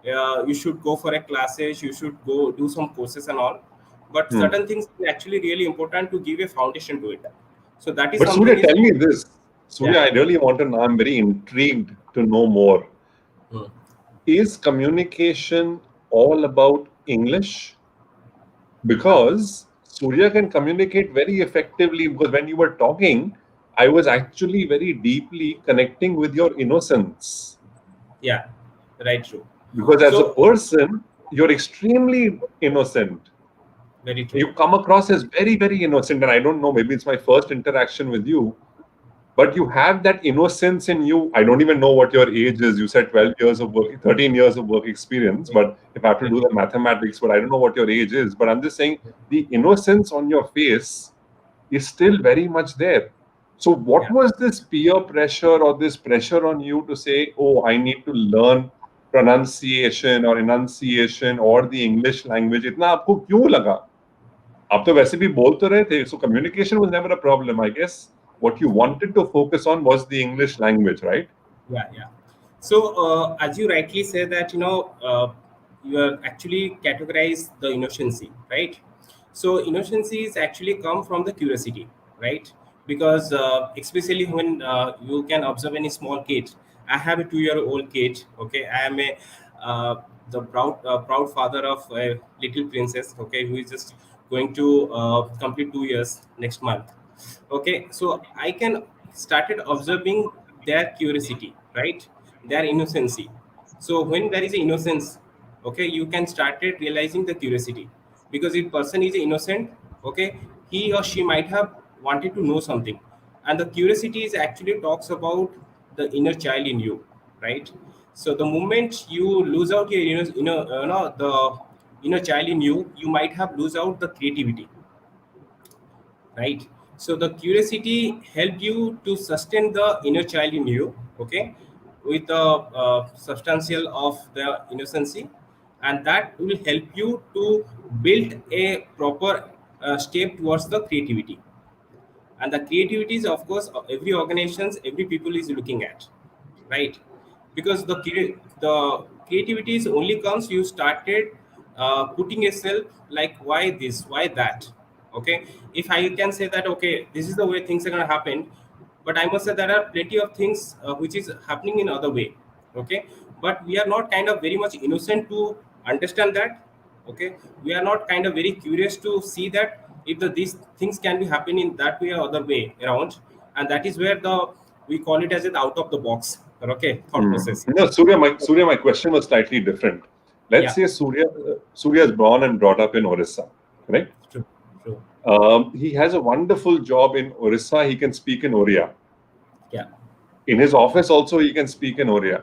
you should go for a classes, you should go do some courses and all. But Hmm. certain things are actually really important to give a foundation to it. So that is But something Surya, is tell me this. Surya, yeah. I really want to know. I'm very intrigued to know more. Hmm. Is communication all about English? Uh, Because Surya can communicate very effectively. Because when you were talking, I was actually very deeply connecting with your innocence. yeah, right, true. Because as a So person, you're extremely innocent. Very true. You come across as very, very innocent. And I don't know, maybe it's my first interaction with you, but you have that innocence in you. I don't even know what your age is. You said 12 years of work, 13 years of work experience, but if I have to do the mathematics, but I don't know what your age is. But I'm just saying the innocence on your face is still very much there. So, what Yeah. was this peer pressure or this pressure on you to say, oh, I need to learn pronunciation or enunciation or the English language? इतना आपको क्यों लगा? आप तो वैसे भी बोल तो रहे थे, so communication was never a problem. I guess what you wanted to focus on was the English language, right? Yeah, yeah. So, as you rightly say that, you are actually categorize the innocency, right? So, innocency is actually come from the curiosity, right? Because especially when you can observe any small kid. I have a 2-year-old kid. Okay, I am a the proud father of a little princess. Okay, who is just going to complete 2 years next month. Okay, so I can started observing their curiosity, right, their innocency. So when there is a innocence, okay, you can started realizing the curiosity, because if person is innocent, okay, he or she might have wanted to know something, and the curiosity is actually talks about the inner child in you, right? So the moment you lose out your the inner child in you, you might have lose out the creativity, right? So the curiosity helped you to sustain the inner child in you, okay, with the substantial of the innocency, and that will help you to build a proper step towards the creativity. And the creativity is, of course, every organizations, every people is looking at, right? Because the creativity is only comes you started putting yourself like why this, why that. Okay, if I can say that okay, this is the way things are going to happen, but I must say there are plenty of things which is happening in other way. Okay, but we are not kind of very much innocent to understand that. Okay, we are not kind of very curious to see that if these things can be happening in that way or other way around, and that is where the we call it as an out of the box, okay, thought process. No, Surya, my question was slightly different. Let's Yeah, say Surya is born and brought up in Orissa, correct? true, true. He has a wonderful job in Orissa. He can speak in Oriya. Yeah. In his office also, he can speak in Oriya.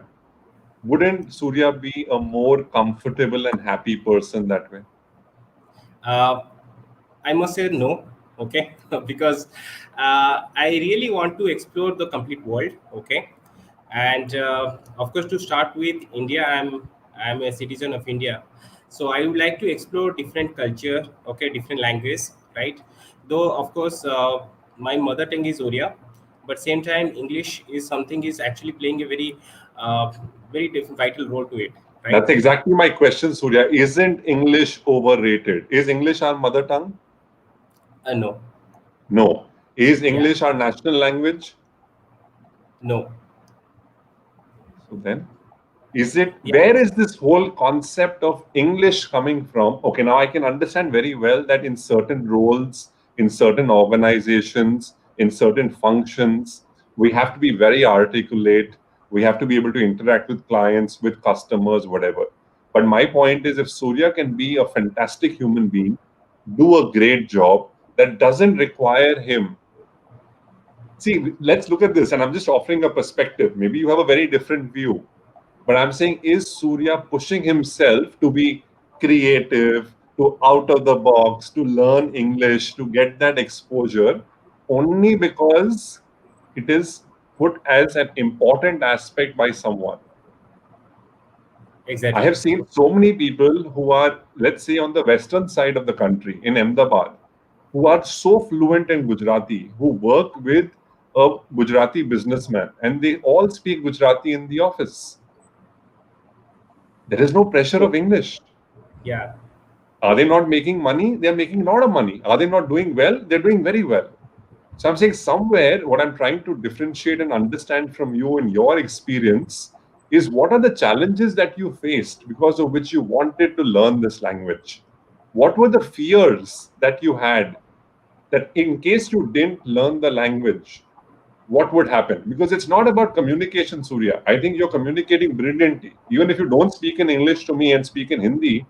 Wouldn't Surya be a more comfortable and happy person that way? uh, I must say no, okay, because I really want to explore the complete world, okay, and of course to start with India, I'm a citizen of India, so I would like to explore different culture, okay, different language, right? Though of course my mother tongue is Oriya, but same time English is something is actually playing a uh, very different vital role to it, right? That's exactly my question, Surya. Isn't English overrated? Is English our mother tongue? No, No. Is yeah, English our national language? no, So then, is it, yeah. where is this whole concept of English coming from? Okay, now I can understand very well that in certain roles, in certain organizations, in certain functions, we have to be very articulate. We have to be able to interact with clients, with customers, whatever. But my point is, if Surya can be a fantastic human being, do a great job that doesn't require him. See, let's look at this, and I'm just offering a perspective. Maybe you have a very different view. But I'm saying, is Surya pushing himself to be creative, to out of the box, to learn English, to get that exposure only because it is put as an important aspect by someone? I Exactly. have seen so many people who are, let's say, on the western side of the country, in Ahmedabad, who are so fluent in Gujarati, who work with a Gujarati businessman, and they all speak Gujarati in the office. There is no pressure So, of English. yeah, Are they not making money? They're making a lot of money. Are they not doing well? They're doing very well. So I'm saying somewhere what I'm trying to differentiate and understand from you and your experience is what are the challenges that you faced because of which you wanted to learn this language? What were the fears that you had that in case you didn't learn the language, what would happen? Because it's not about communication, Surya. I think you're communicating brilliantly. Even if you don't speak in English to me and speak in Hindi,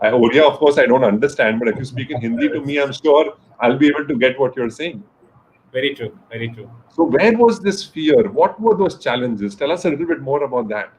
Odia, of course, I don't understand, but if you speak in Hindi to me, I'm sure I'll be able to get what you're saying. Very true. Very true. So where was this fear? What were those challenges? Tell us a little bit more about that.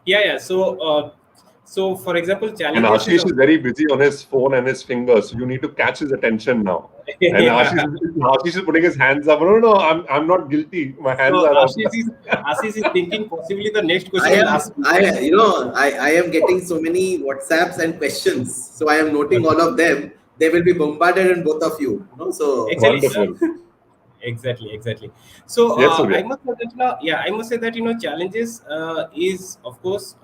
Yeah. So for example, And challenges is Ashish is very busy on his phone and his fingers, so you need to catch his attention now. And yeah. Ashish is putting his hands up. No, no, I'm not guilty. My hands So are up. Ashish is thinking possibly the next I question will am, ask me, I, right? you know, I am getting so many WhatsApps and questions. So I am noting Okay. all of them. They will be bombarded in both of you. So Exactly. Wonderful. Exactly. So Yes, Surya. I must say that I must say that challenges is of course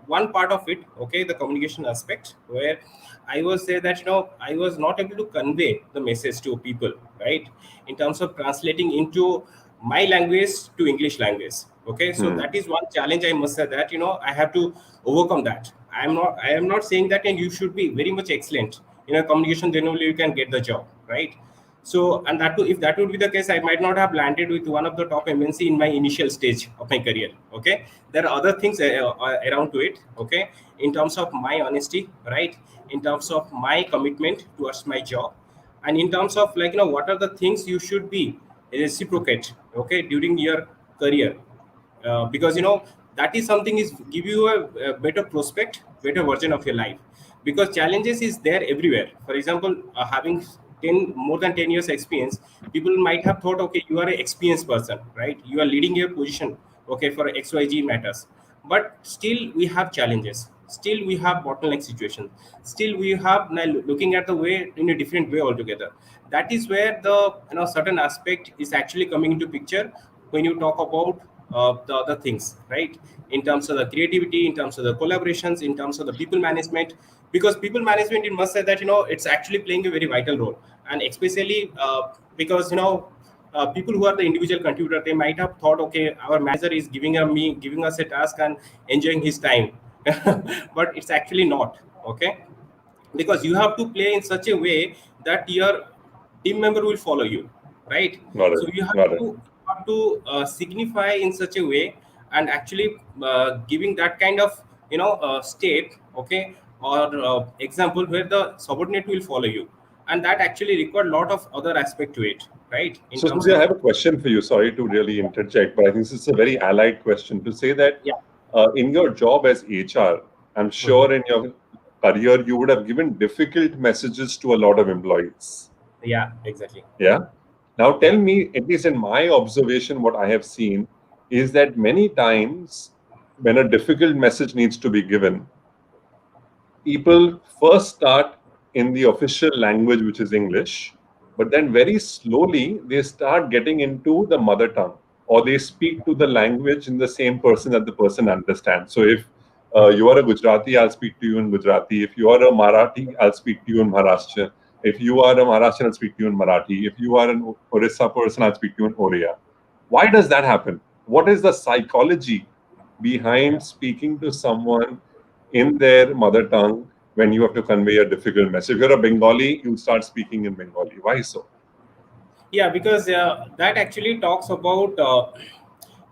one part of it. Okay, the communication aspect where I was say that I was not able to convey the message to people, right? In terms of translating into my language to English language. Okay, so Hmm. that is one challenge I must say that I have to overcome that. I am not saying that, and you should be very much excellent in a communication. Then only you can get the job, right? So, and that too, if that would be the case, I might not have landed with one of the top MNC in my initial stage of my career. Okay, there are other things around to it. Okay, in terms of my honesty, right? In terms of my commitment towards my job, and in terms of what are the things you should be reciprocate. Okay, during your career, because that is something is give you a better prospect, better version of your life, because challenges is there everywhere. For example, having 10 more than 10 years experience, people might have thought, okay, you are an experienced person, right? You are leading your position, okay, for XYZ matters. But still we have challenges, still we have bottleneck situations, still we have now looking at the way in a different way altogether. That is where the certain aspect is actually coming into picture when you talk about the other things, right? In terms of the creativity, in terms of the collaborations, in terms of the people management, because people management, it must say that it's actually playing a very vital role, and especially because people who are the individual contributor, they might have thought, okay, our manager is giving us a task and enjoying his time, but it's actually not. Okay, because you have to play in such a way that your team member will follow you, right? Got it. So you have Got it. to signify in such a way, and actually giving that kind of state, okay, or example where the subordinate will follow you, and that actually require a lot of other aspect to it, right? In So, terms Surya, I of, have a question for you. Sorry to really interject, but I think this is a very allied question to say that yeah. in your job as HR, I'm Mhm. sure in your career you would have given difficult messages to a lot of employees. Yeah, exactly. Yeah. Now, tell Yeah. me, at least in my observation, what I have seen is that many times when a difficult message needs to be given, people first start in the official language, which is English, but then very slowly they start getting into the mother tongue, or they speak to the language in the same person that the person understands. So if you are a Gujarati, I'll speak to you in Gujarati. If you are a Marathi, I'll speak to you in Maharashtra. If you are a Maharashtrian, I'll speak to you in Marathi. If you are an Orissa person, I'll speak to you in Oriya. Why does that happen? What is the psychology Yeah. behind speaking to someone in their mother tongue when you have to convey a difficult message? If you're a Bengali, you start speaking in Bengali. Why so? Yeah, because that actually talks about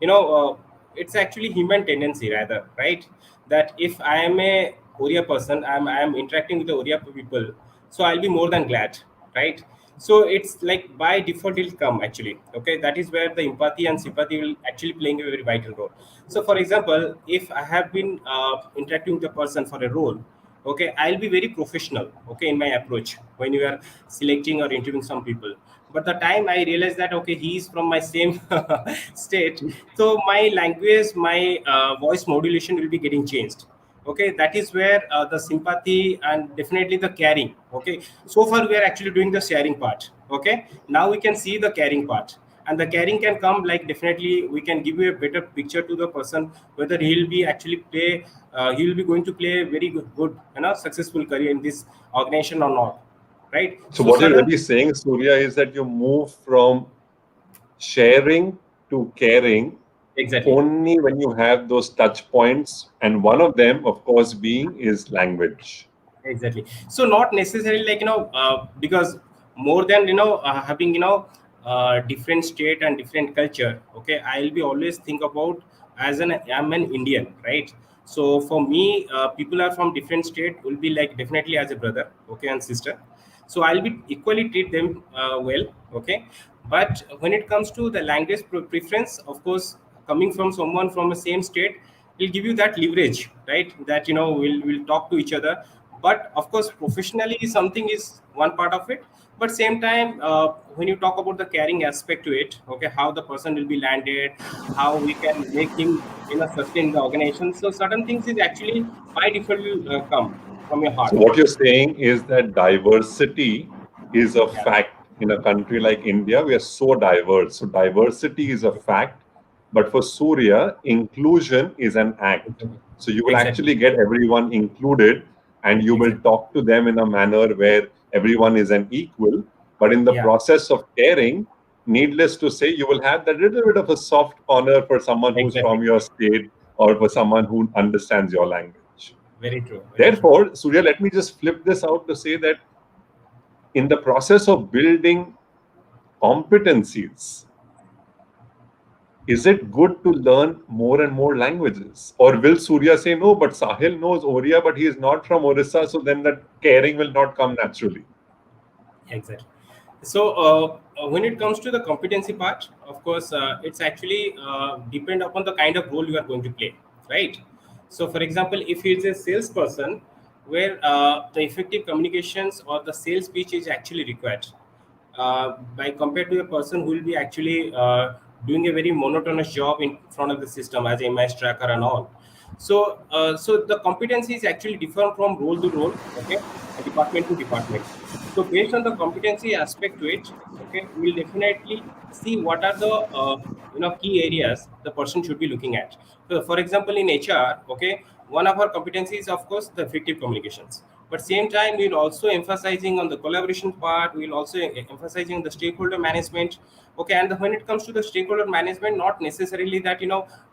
you know it's actually human tendency rather, right? That if I am a Oriya person, I am interacting with the Oriya people, so I'll be more than glad, right? So it's like by default it'll come actually. Okay, that is where the empathy and sympathy will actually playing a very vital role. So for example, if I have been interacting with a person for a role, okay, I'll be very professional, okay, in my approach when you are selecting or interviewing some people. But the time I realized that, okay, he's from my same state, so my language, my voice modulation will be getting changed. Okay, that is where the sympathy and definitely the caring. Okay, so far we are actually doing the sharing part. Okay, now we can see the caring part, and the caring can come like definitely we can give you a better picture to the person whether he'll be actually play he will be going to play a very good successful career in this organization or not, right? So, So what you're certain, really saying, Surya, is that you move from sharing to caring exactly. only when you have those touch points, and one of them, of course, being is language. Exactly. So not necessarily like because more than having different state and different culture. Okay, I'll be always think about as I'm an Indian, right? So for me, people are from different state will be like definitely as a brother, okay, and sister. So I'll be equally treat them well, okay. But when it comes to the language preference, of course, coming from someone from the same state will give you that leverage, right? That we'll talk to each other. But of course, professionally, something is one part of it. But same time, when you talk about the caring aspect to it, okay, how the person will be landed, how we can make him sustain the organization. So certain things is actually by default will come from your So heart. what you're saying is that diversity is a Yeah, fact in a country like India. We are so diverse. So diversity is a fact, but for Surya, inclusion is an act. exactly, So you will exactly, actually get everyone included, and you will exactly. talk to them in a manner where everyone is an equal. But in the Yeah, process of caring, needless to say, you will have that little bit of a soft corner for someone who's exactly. from your state or for someone who understands your language. Very true. Very true. Therefore, Surya, let me just flip this out to say that in the process of building competencies, is it good to learn more and more languages? Or will Surya say, no, but Sahil knows Oriya, but he is not from Orissa, so then that caring will not come naturally? Exactly. So when it comes to the competency part, of course, it's actually depend upon the kind of role you are going to play, right? So, for example, if he is a salesperson, where the effective communications or the sales pitch is actually required, by compared to a person who will be actually doing a very monotonous job in front of the system as a match tracker and all. So the competency is actually different from role to role, okay, and department to department. So based on the competency aspect to it, okay, we'll definitely see what are the key areas the person should be looking at. So for example, in HR, okay, one of our competencies, of course, the effective communications. But same time, we'll also emphasizing on the collaboration part. We'll also emphasizing on the stakeholder management. Okay, and when it comes to the stakeholder management, not necessarily that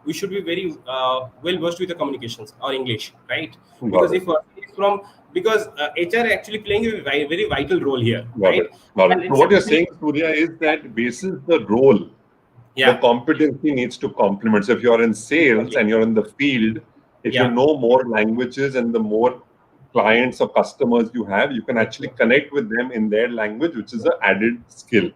we should be very well versed with the communications or English, right? Got Because it. if from because HR actually playing a very vital role here, Got it. right? Got it. And So it's what you're actually saying, Surya, is that basis the role, the yeah, competency needs to complement. So if you're in sales exactly, and you're in the field, if you yeah, know more languages and the more clients or customers you have, you can actually connect with them in their language, which is an added skill.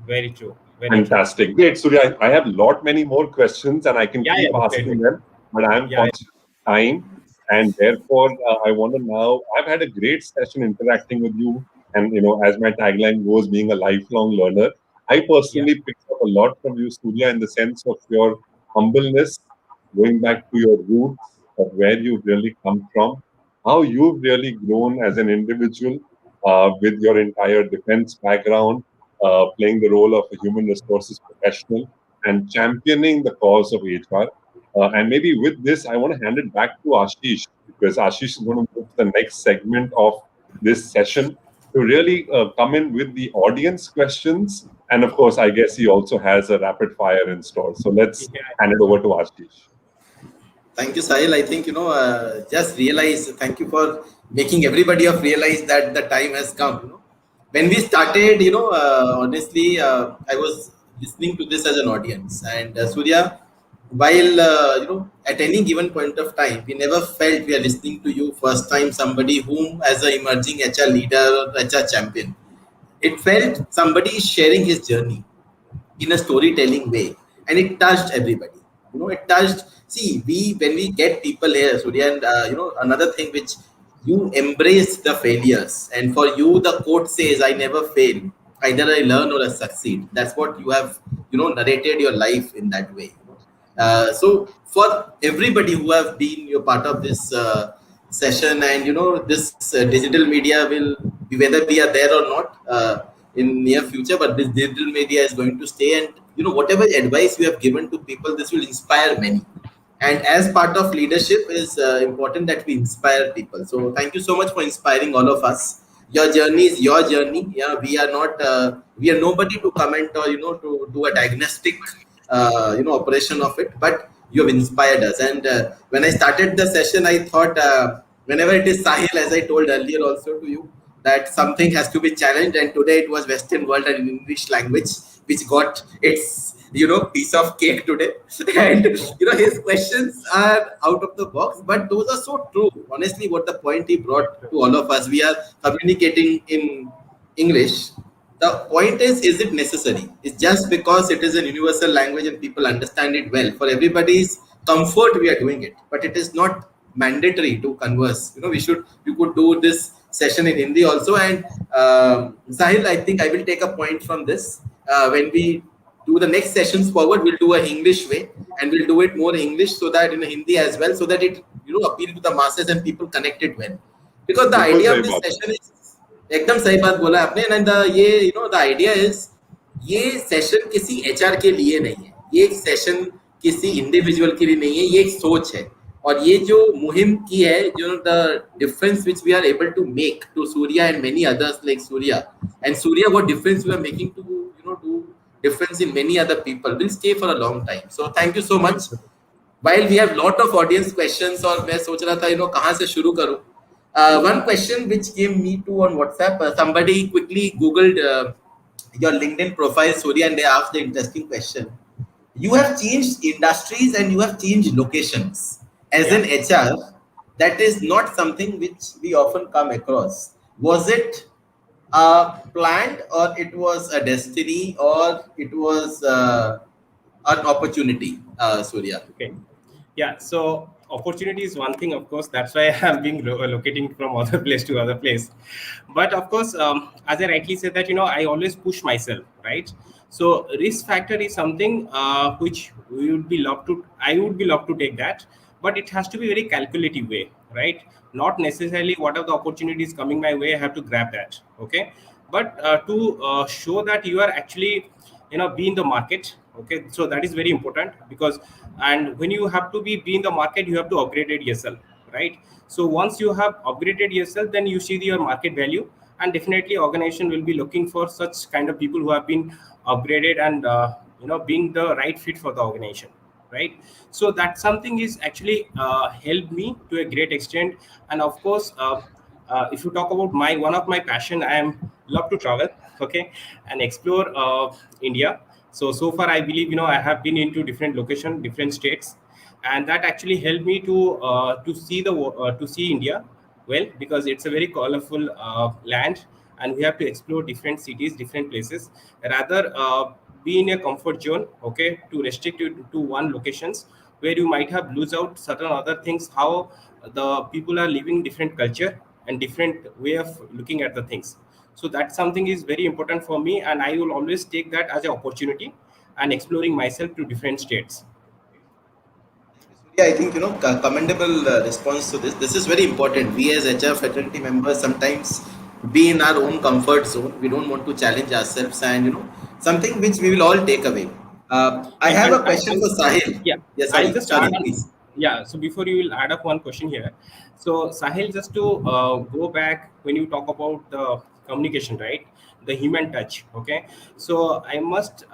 very true, very true. Fantastic. Great, Surya. I have a lot many more questions and I can Yeah, keep yeah, asking definitely. them, but I'm Yeah, conscious of time. And therefore, I want to now, I've had a great session interacting with you. And, as my tagline goes, being a lifelong learner, I yeah, personally picked up a lot from you, Surya, in the sense of your humbleness, going back to your roots of where you've really come from, how you've really grown as an individual with your entire defense background, playing the role of a human resources professional and championing the cause of HR. And maybe with this, I want to hand it back to Ashish because Ashish is going to move to the next segment of this session to really come in with the audience questions. And of course, I guess he also has a rapid fire in store. So let's yeah, hand it over to Ashish. Thank you, Sahil. I think just realize. Thank you for making everybody of realize that the time has come. When we started, honestly, I was listening to this as an audience, and Surya, while at any given point of time, we never felt we are listening to you first time. Somebody whom, as an emerging HR leader or HR champion, it felt somebody is sharing his journey in a storytelling way, and it touched everybody. It touched. See, we when we get people here, Surya, and another thing which you embrace the failures, and for you the quote says, "I never fail. Either I learn or I succeed." That's what you have, narrated your life in that way. So for everybody who have been your part of this session, and this digital media will be, whether we are there or not in near future, but this digital media is going to stay, and whatever advice you have given to people, this will inspire many. And as part of leadership is important that we inspire people. So thank you so much for inspiring all of us. Your journey is your journey. Yeah, we are nobody to comment or to do a diagnostic operation of it, but you have inspired us. And when I started the session, I thought whenever it is Sahil, as I told earlier also to you, that something has to be challenged, and today it was Western world and English language which got its piece of cake today. And his questions are out of the box, but those are so true. Honestly, what the point he brought to all of us, we are communicating in English. The point is it necessary? It's just because it is a universal language and people understand it well. For everybody's comfort, we are doing it, but it is not mandatory to converse. We could do this session in Hindi also. And Sahil, I think I will take a point from this. When we do the next sessions forward, we'll do a English way, and we'll do it more English so that in Hindi as well, so that it appeal to the masses and people connect it well. Because the बिल्कुल idea of सही this बात है. session is एकदम सही बात बोला आपने. And ये द आइडिया इज, ये सेशन किसी एचआर के लिए नहीं है, ये एक सेशन किसी इंडिविजुअल के लिए नहीं है, ये एक सोच है. और ये जो मुहिम की है, the difference which we are able to make to Surya and many others like Surya, and Surya what difference we are making to do difference in many other people will stay for a long time. So thank you so much. While we have lot of audience questions, और मैं सोच रहा था कहाँ से शुरू करूँ. One question which came me too on WhatsApp, somebody quickly googled your LinkedIn profile, Surya, and they asked the interesting question. You have changed industries and you have changed locations. As Yeah. an HR, that is not something which we often come across. Was it planned, or it was a destiny, or it was an opportunity, Surya? Okay. Yeah. So opportunity is one thing, of course. That's why I'm being locating from other place to other place. But of course, as I rightly said that I always push myself, right? So risk factor is something which we would be love to. I would be love to take that, but it has to be very calculative way, right? Not necessarily whatever the opportunity is coming my way, I have to grab that. Okay, but to show that you are actually be in the market. Okay, so that is very important, because and when you have to be in the market, you have to upgrade it yourself, right? So once you have upgraded yourself, then you see your market value, and definitely organization will be looking for such kind of people who have been upgraded and being the right fit for the organization, right? So that something is actually helped me to a great extent. And of course, if you talk about my one of my passion, I am love to travel, okay, and explore India. So far I believe I have been into different location, different states, and that actually helped me to see to see India well, because it's a very colorful land, and we have to explore different cities, different places, rather be in a comfort zone, okay, to restrict it to one locations where you might have lose out certain other things, how the people are living different culture and different way of looking at the things. So that's something is very important for me, and I will always take that as an opportunity and exploring myself to different states. Yeah, I think commendable response to this. This is very important. We as HR fraternity members sometimes be in our own comfort zone. We don't want to challenge ourselves, and something which we will all take away. I Yeah, have a and question for Sahil. yeah, Yeah, I'll sorry, just sorry, add on. please. Yeah, so before you will add up one question here. So Sahil, just to go back when you talk about the communication, right? The human touch. Okay, so I must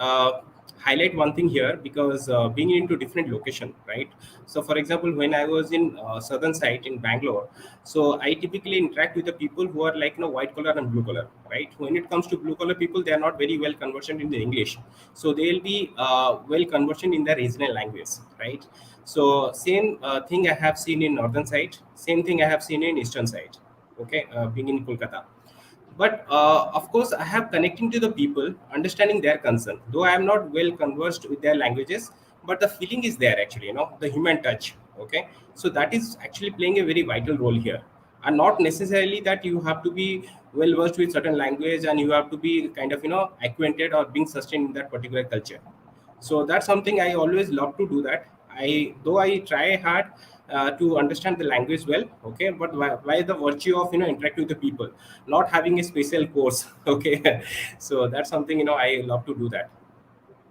highlight one thing here, because being into different location, right? So for example, when I was in southern side in Bangalore, so I typically interact with the people who are like white collar and blue collar, right? When it comes to blue collar people, they are not very well conversant in the English, so they'll be well conversant in their regional language, right? So same thing I have seen in northern side, same thing I have seen in eastern side, okay, being in Kolkata. But of course I have connecting to the people, understanding their concern, though I am not well conversed with their languages, but the feeling is there actually, the human touch. Okay, so that is actually playing a very vital role here, and not necessarily that you have to be well versed with certain language and you have to be kind of acquainted or being sustained in that particular culture. So that's something I always love to do that. Though I try hard to understand the language well, okay, but by the virtue of interact with the people, not having a special course, okay. So that's something I love to do that.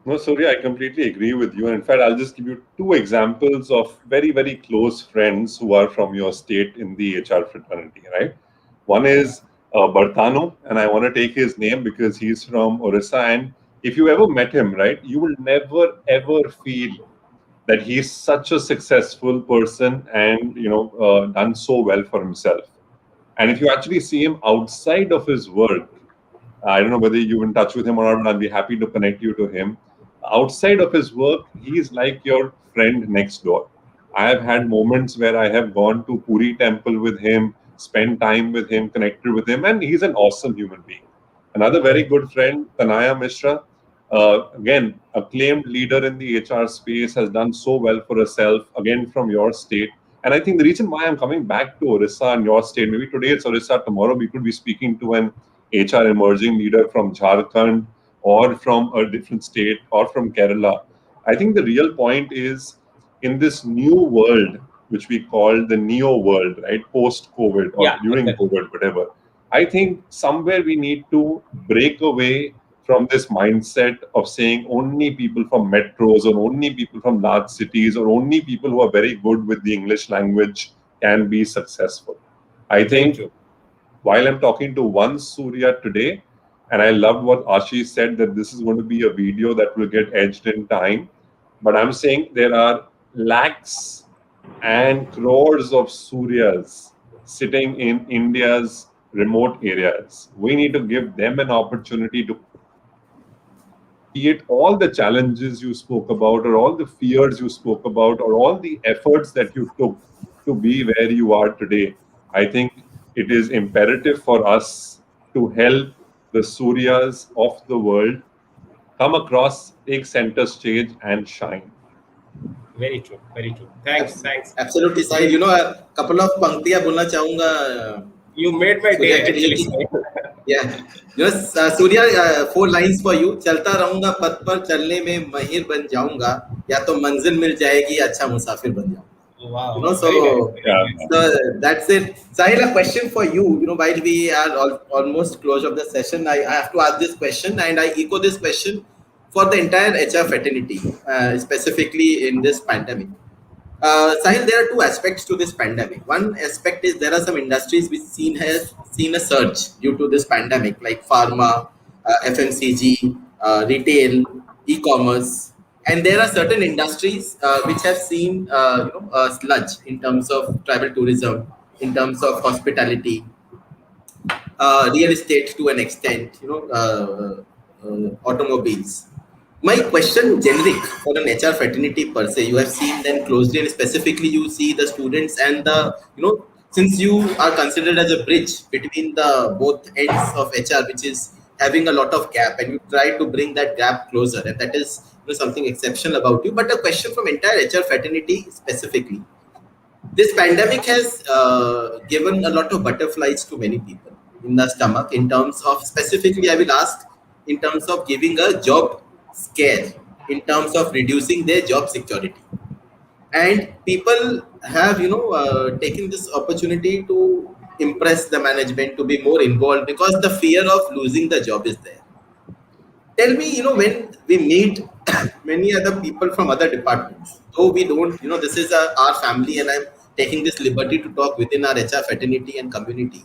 No, Surya, I completely agree with you. And in fact, I'll just give you two examples of very, very close friends who are from your state in the HR fraternity, right? One is Barthano, and I want to take his name because he's from Orissa. And if you ever met him, right, you will never, ever feel that he's such a successful person and, done so well for himself. And if you actually see him outside of his work, I don't know whether you're in touch with him or not, but I'll be happy to connect you to him. outside of his work, he is like your friend next door. I have had moments where I have gone to Puri temple with him, spent time with him, connected with him, and he's an awesome human being. Another very good friend, Tanaya Mishra, again, acclaimed leader in the HR space, has done so well for herself, again from your state. And I think the reason why I'm coming back to Orissa and your state, maybe today it's Orissa, tomorrow we could be speaking to an HR emerging leader from Jharkhand or from a different state or from Kerala. I think the real point is in this new world, which we call the neo world, right? Post COVID or Yeah, during exactly. COVID, whatever. I think somewhere we need to break away from this mindset of saying only people from metros or only people from large cities or only people who are very good with the English language can be successful. I Very think true. while I'm talking to one Surya today, and I loved what Ashish said that this is going to be a video that will get edged in time, but I'm saying there are lakhs and crores of Suryas sitting in India's remote areas. We need to give them an opportunity to create all the challenges you spoke about, or all the fears you spoke about, or all the efforts that you took to be where you are today. I think it is imperative for us to help the Suryas of the world come across, take center stage, and shine. Very true. Very true. Thanks. Thanks. Absolutely, Sahil. A couple of पंक्तियां बोलना चाहूंगा You made my Surya day के लिए actually. कि yeah, Surya, 4 lines for you. चलता रहूंगा पथ पर, चलने में माहिर बन जाऊंगा, या तो मंजिल मिल जाएगी, अच्छा मुसाफिर बन जाऊंगा. Wow. So Very nice. Very Yeah. nice. so that's it. Sahil, a question for you. While we are almost close of the session, I have to ask this question, and I echo this question for the entire HR fraternity, specifically in this pandemic. Sahil, there are two aspects to this pandemic. One aspect is there are some industries which has seen a surge due to this pandemic, like pharma, FMCG, retail, e-commerce, and there are certain industries which have seen a sludge in terms of travel tourism, in terms of hospitality, real estate to an extent, automobiles. My question, generic for an HR fraternity per se, you have seen them closely, and specifically you see the students and the, since you are considered as a bridge between the both ends of HR, which is having a lot of gap, and you try to bring that gap closer, and that is something exceptional about you. But a question from entire HR fraternity specifically, this pandemic has given a lot of butterflies to many people in the stomach, in terms of, specifically I will ask, in terms of giving a job scare, in terms of reducing their job security. And people have taken this opportunity to impress the management, to be more involved, because the fear of losing the job is there. Tell me, when we meet many other people from other departments, though we don't, this is our family, and I'm taking this liberty to talk within our HR fraternity and community.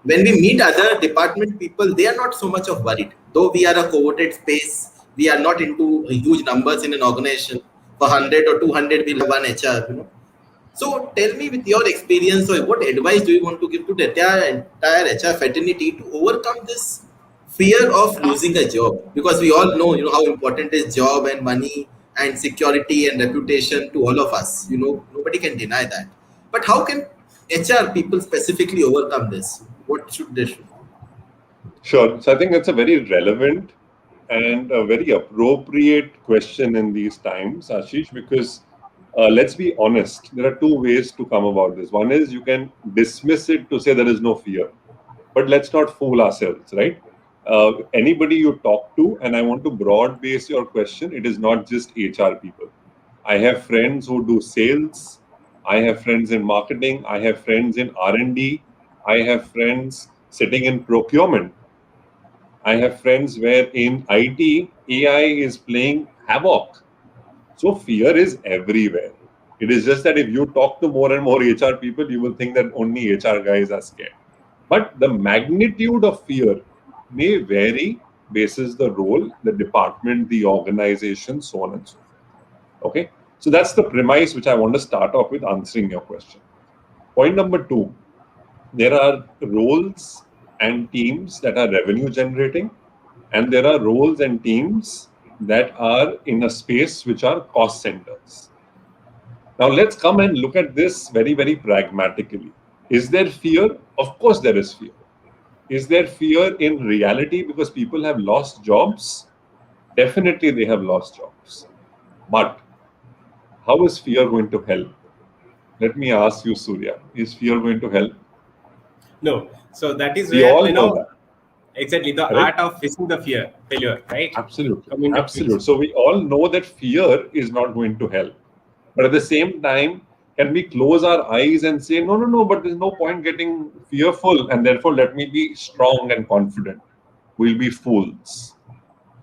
When we meet other department people, they are not so much of worried. Though we are a cohorted space, we are not into huge numbers in an organization. For 100 or 200, we'll have one HR. So tell me, with your experience, or what advice do you want to give to the entire HR fraternity to overcome this fear of losing a job? Because we all know, how important is job and money and security and reputation to all of us. Nobody can deny that. But how can HR people specifically overcome this? What should they do? Sure. So I think that's a very relevant and a very appropriate question in these times, Ashish, because let's be honest, there are two ways to come about this. One is you can dismiss it to say there is no fear, but let's not fool ourselves, right? Anybody you talk to, and I want to broad base your question, it is not just HR people. I have friends who do sales. I have friends in marketing. I have friends in R&D. I have friends sitting in procurement. I have friends where in IT, AI is playing havoc. So fear is everywhere. It is just that if you talk to more and more HR people, you will think that only HR guys are scared. But the magnitude of fear may vary basis the role, the department, the organization, so on and so forth. Okay. So that's the premise which I want to start off with answering your question. Point number two, there are roles and teams that are revenue generating, and there are roles and teams that are in a space which are cost centers. Now let's come and look at this very, very pragmatically. Is there fear? Of course there is fear. Is there fear in reality because people have lost jobs? Definitely they have lost jobs. But how is fear going to help? Let me ask you, Surya, is fear going to help? No. So that is We where, all know that, exactly the correct? art of facing the failure, right? Absolutely. Coming up to Absolutely. So we all know that fear is not going to help. But at the same time, can we close our eyes and say, no, no, no, but there's no point getting fearful, and therefore let me be strong and confident? We'll be fools.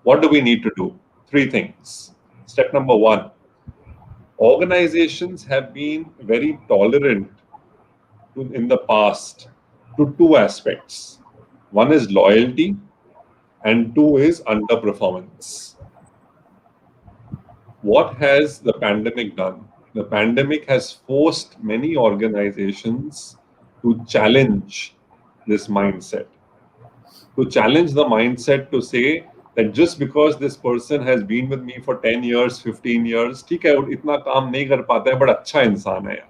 What do we need to do? Three things. Step number one, organizations have been very tolerant in the past to two aspects. One is loyalty, and two is underperformance. What has the pandemic done? The pandemic has forced many organizations to challenge this mindset, to challenge the mindset to say that just because this person has been with me for 10 years, 15 years, ठीक है इतना काम नहीं कर पाता है, but अच्छा इंसान है यार,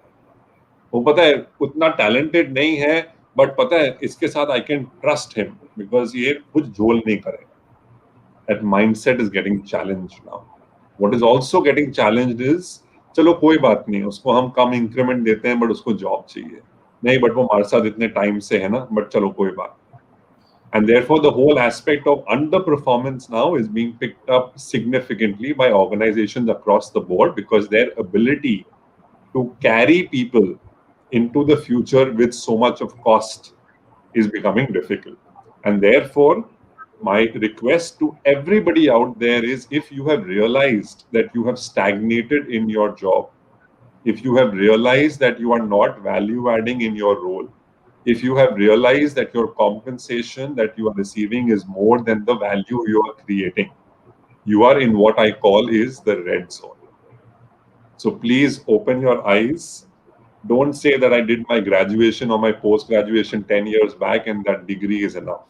वो पता है उतना टैलेंटेड नहीं है, बट पता है इसके साथ I can trust him because ये कुछ झोल नहीं करेगा. That mindset is getting challenged now. What is also getting challenged is, चलो कोई बात नहीं, उसको हम कम इंक्रीमेंट देते हैं, बट उसको जॉब चाहिए नहीं, बट वो हमारे साथ इतने टाइम से है ना, बट चलो कोई बात. And therefore, the whole aspect of underperformance now is being picked up significantly by organizations across the board because their ability to carry people into the future with so much of cost is becoming difficult. And therefore, my request to everybody out there is, if you have realized that you have stagnated in your job, if you have realized that you are not value adding in your role, if you have realized that your compensation that you are receiving is more than the value you are creating, you are in what I call is the red zone. So please open your eyes. Don't say that I did my graduation or my post graduation 10 years back and that degree is enough.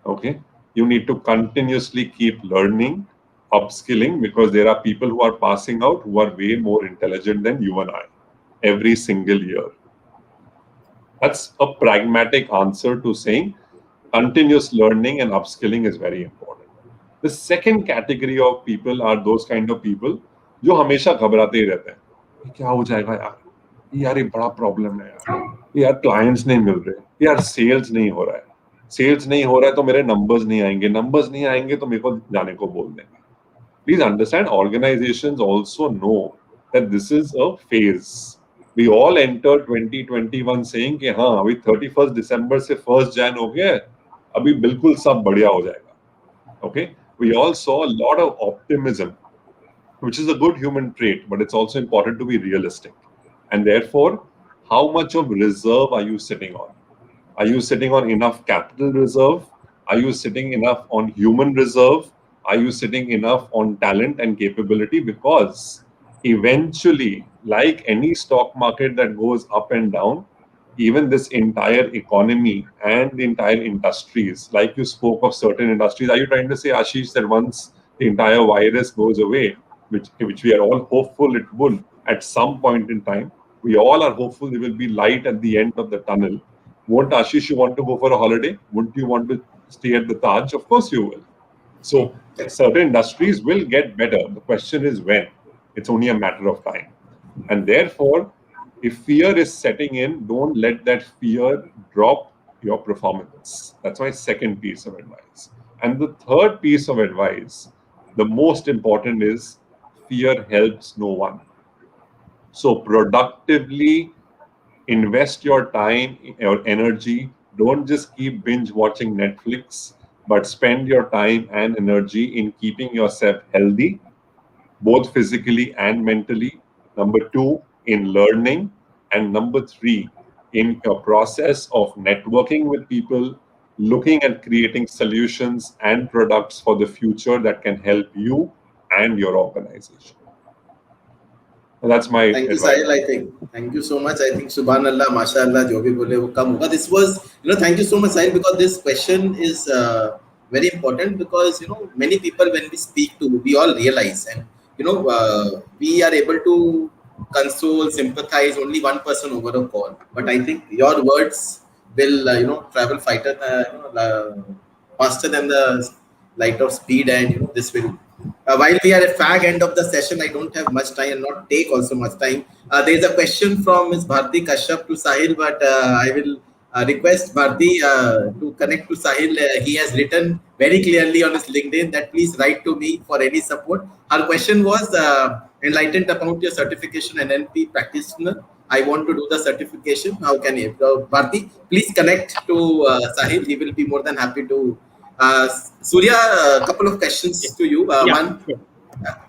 Okay, you need to continuously keep learning, upskilling, because there are people who are passing out who are way more intelligent than you and I every single year. That's a pragmatic answer to saying continuous learning and upskilling is very important. The second category of people are those kind of people जो हमेशा घबराते ही रहते हैं, ये क्या हो जाएगा यार ये बड़ा प्रॉब्लम है यार क्लाइंट्स नहीं मिल रहे, यार सेल्स नहीं हो रहा है, सेल्स नहीं हो रहा है तो मेरे नंबर्स नहीं आएंगे, नंबर्स नहीं आएंगे तो मेरे को जाने को बोल देंगे. Please understand, organizations also know that this is a phase. We all enter 2021 saying कि हाँ अभी 31st December से 1st Jan हो गया है, अभी बिल्कुल सब बढ़िया हो जाएगा. Okay, we all saw a lot of optimism, which is a good human trait, but it's also important to be realistic. And therefore, how much of reserve are you sitting on? Are you sitting on enough capital reserve? Are you sitting enough on human reserve? Are you sitting enough on talent and capability? Because eventually, like any stock market that goes up and down, even this entire economy and the entire industries, like you spoke of certain industries, are you trying to say, Ashish, that once the entire virus goes away, which we are all hopeful it will at some point in time, we all are hopeful there will be light at the end of the tunnel. Won't Ashish you want to go for a holiday? Wouldn't you want to stay at the Taj? Of course you will. So certain industries will get better. The question is when. It's only a matter of time. And therefore, if fear is setting in, don't let that fear drop your performance. That's my second piece of advice. And the third piece of advice, the most important, is fear helps no one. So productively invest your time, your energy. Don't just keep binge watching Netflix, but spend your time and energy in keeping yourself healthy, both physically and mentally. Number two, in learning. And number three, in a process of networking with people, looking at creating solutions and products for the future that can help you and your organization. And that's my Thank you, advice. Sahil. I think. Thank you so much. I think Subhanallah, MashaAllah, जो भी बोले वो कम होगा. This was, thank you so much, Sahil, because this question is very important because many people when we speak to, we all realize, and we are able to console, sympathize only one person over a call. But I think your words will travel fighter faster than the light of speed, and this will. While we are at fag end of the session, I don't have much time and not take also much time. There is a question from Ms. Bharti Kashyap to Sahil, but I will request Bharti to connect to Sahil. He has written very clearly on his LinkedIn that please write to me for any support. Her question was enlightened about your certification NLP practitioner. I want to do the certification. How can you? Bharti, please connect to Sahil. He will be more than happy to. Uh, Surya, a couple of questions to you. Yeah, One, sure.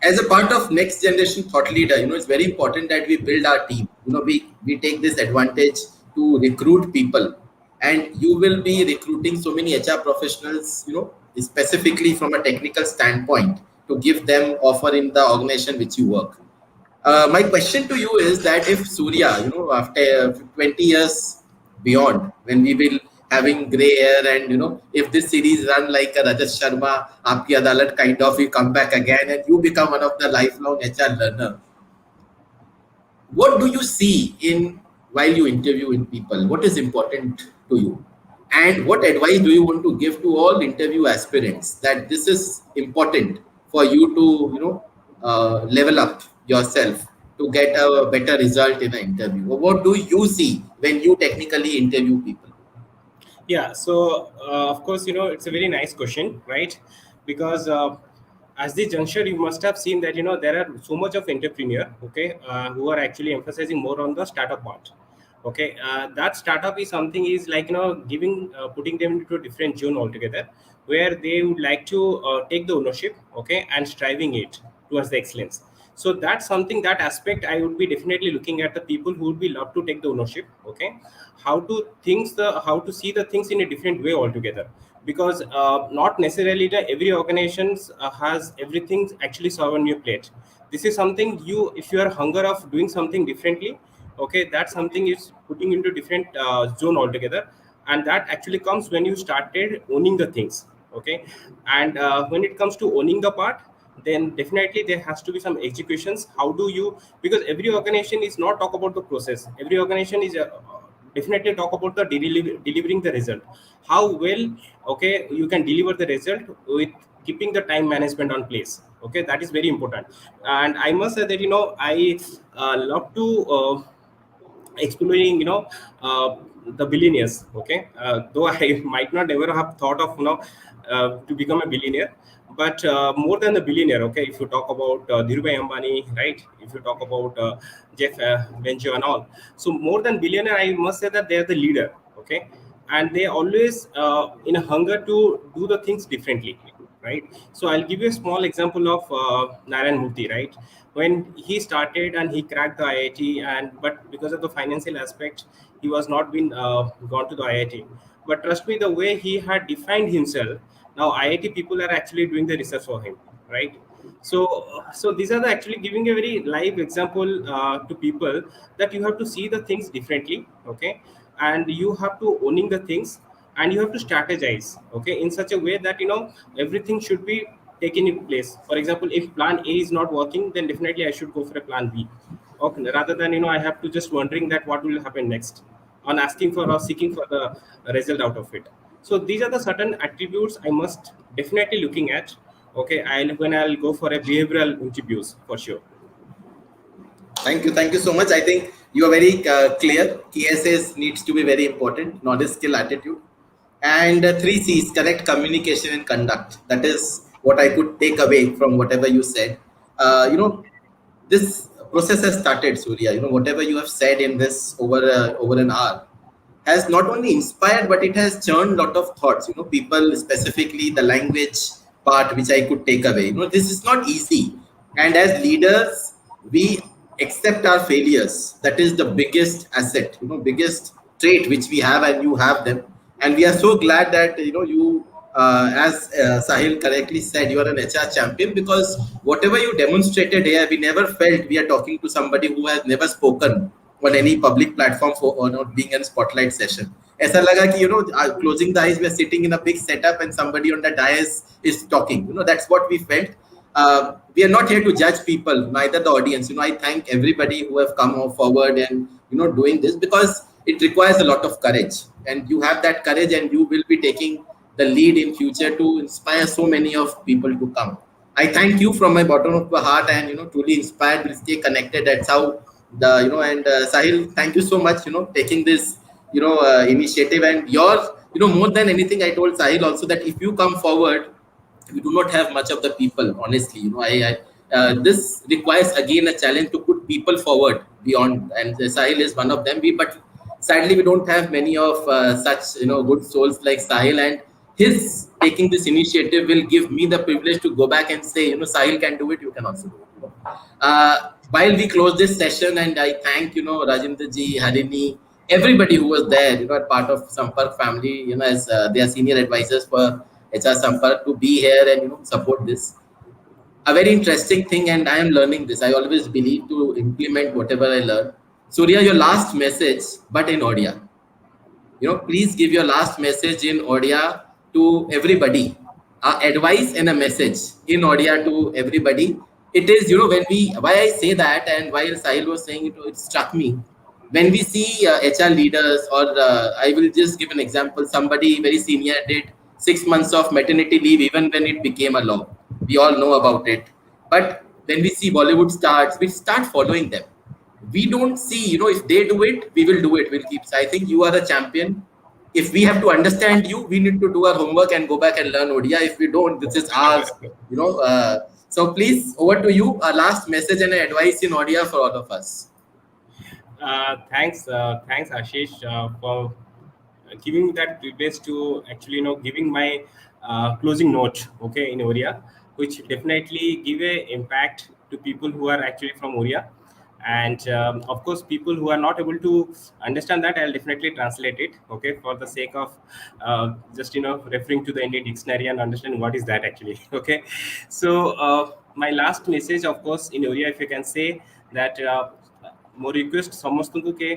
as a part of next generation thought leader, it's very important that we build our team. We take this advantage to recruit people, and you will be recruiting so many HR professionals, specifically from a technical standpoint, to give them offer in the organization which you work. My question to you is that if Surya, after 20 years beyond, when we will having gray hair, and if this series run like a Rajat Sharma, Aapki Adalat kind of, you come back again and you become one of the lifelong HR learner. What do you see in while you interview in people? What is important to you? And what advice do you want to give to all interview aspirants that this is important for you to, level up yourself to get a better result in an interview? Or what do you see when you technically interview people? Yeah, so of course, it's a very nice question, right? Because as the juncture, you must have seen that there are so much of entrepreneur, okay, who are actually emphasizing more on the startup part. Okay, that startup is something is like giving putting them into a different zone altogether, where they would like to take the ownership, okay, and striving it towards the excellence. So that's something, that aspect I would be definitely looking at the people who would be love to take the ownership, okay, how to see the things in a different way altogether. Because not necessarily the every organizations has everything actually served on your plate. This is something, you if you are hunger of doing something differently, okay, that something is putting into different zone altogether. And that actually comes when you started owning the things, okay. And when it comes to owning the part, then definitely there has to be some executions. How do you, because every organization is not talk about the process, every organization is definitely talk about the delivering the result. How well, okay, you can deliver the result with keeping the time management on place, okay, that is very important. And I must say that I love to exploring the billionaires, okay, though I might not ever have thought of to become a billionaire. But more than the billionaire, okay, if you talk about Dhirubhai Ambani, right, if you talk about Jeff Bezos and all, so more than billionaire, I must say that they are the leader, okay. And they always in a hunger to do the things differently, right? So I'll give you a small example of Narayan Murthy, right? When he started and he cracked the IIT, and but because of the financial aspect, he was not been gone to the IIT. But trust me, the way he had defined himself, now IIT people are actually doing the research for him, right? So these are the actually giving a very live example to people that you have to see the things differently, okay, and you have to owning the things, and you have to strategize, okay, in such a way that everything should be taken in place. For example, if plan A is not working, then definitely I should go for a plan B, okay, rather than I have to just wondering that what will happen next, on asking for or seeking for the result out of it. So these are the certain attributes I must definitely looking at, okay, I'll go for a behavioral interviews for sure. Thank you so much. I think you are very clear. KSS needs to be very important: knowledge, skill, attitude, and three C's: correct communication and conduct. That is what I could take away from whatever you said. This process has started, Surya. Whatever you have said in this over an hour has not only inspired, but it has churned a lot of thoughts. People, specifically the language part, which I could take away. This is not easy, and as leaders, we accept our failures. That is the biggest asset, biggest trait which we have, and you have them. And we are so glad that you, as Sahil correctly said, you are an HR champion, because whatever you demonstrated here, we never felt we are talking to somebody who has never spoken on any public platform for or not being in spotlight session. ऐसा लगा कि closing the eyes, we are sitting in a big setup and somebody on the dais is talking. That's what we felt. We are not here to judge people, neither the audience. I thank everybody who have come forward and doing this, because it requires a lot of courage, and you have that courage, and you will be taking the lead in future to inspire so many of people to come. I thank you from my bottom of my heart, and truly inspired. Will stay connected. That's how the and Sahil, thank you so much. Taking this initiative, and your more than anything, I told Sahil also that if you come forward, we do not have much of the people, honestly. This requires again a challenge to put people forward beyond, and Sahil is one of them. But sadly we don't have many of such good souls like Sahil, and his taking this initiative will give me the privilege to go back and say, Sahil can do it, you can also do it. While we close this session, and I thank Rajendra ji, Harini, everybody who was there, part of Sampark family, as they are senior advisors for HR Sampark, to be here and support this. A very interesting thing, and I am learning this. I always believe to implement whatever I learn. Surya, your last message, but in Odia. Please give your last message in Odia to everybody. Advice and a message in Odia to everybody. It is, why I say that, and while Sahil was saying it struck me. When we see HR leaders, or I will just give an example, somebody very senior did 6 months of maternity leave even when it became a law. We all know about it. But when we see Bollywood stars, we start following them. We don't see, if they do it, we will do it. We'll keep. So I think you are a champion. If we have to understand you, we need to do our homework and go back and learn Odia. If we don't, this is ours. So please, over to you. A last message and advice in Odia for all of us. Thanks, Ashish, for giving me that privilege to actually, giving my closing note, okay, in Odia, which definitely give a impact to people who are actually from Odia. And of course, people who are not able to understand that, I'll definitely translate it, okay, for the sake of just referring to the Indian dictionary and understanding what is that actually. Okay, so my last message, of course, in Odia, if you can say that ମୋ request ସମସ୍ତଙ୍କୁ କି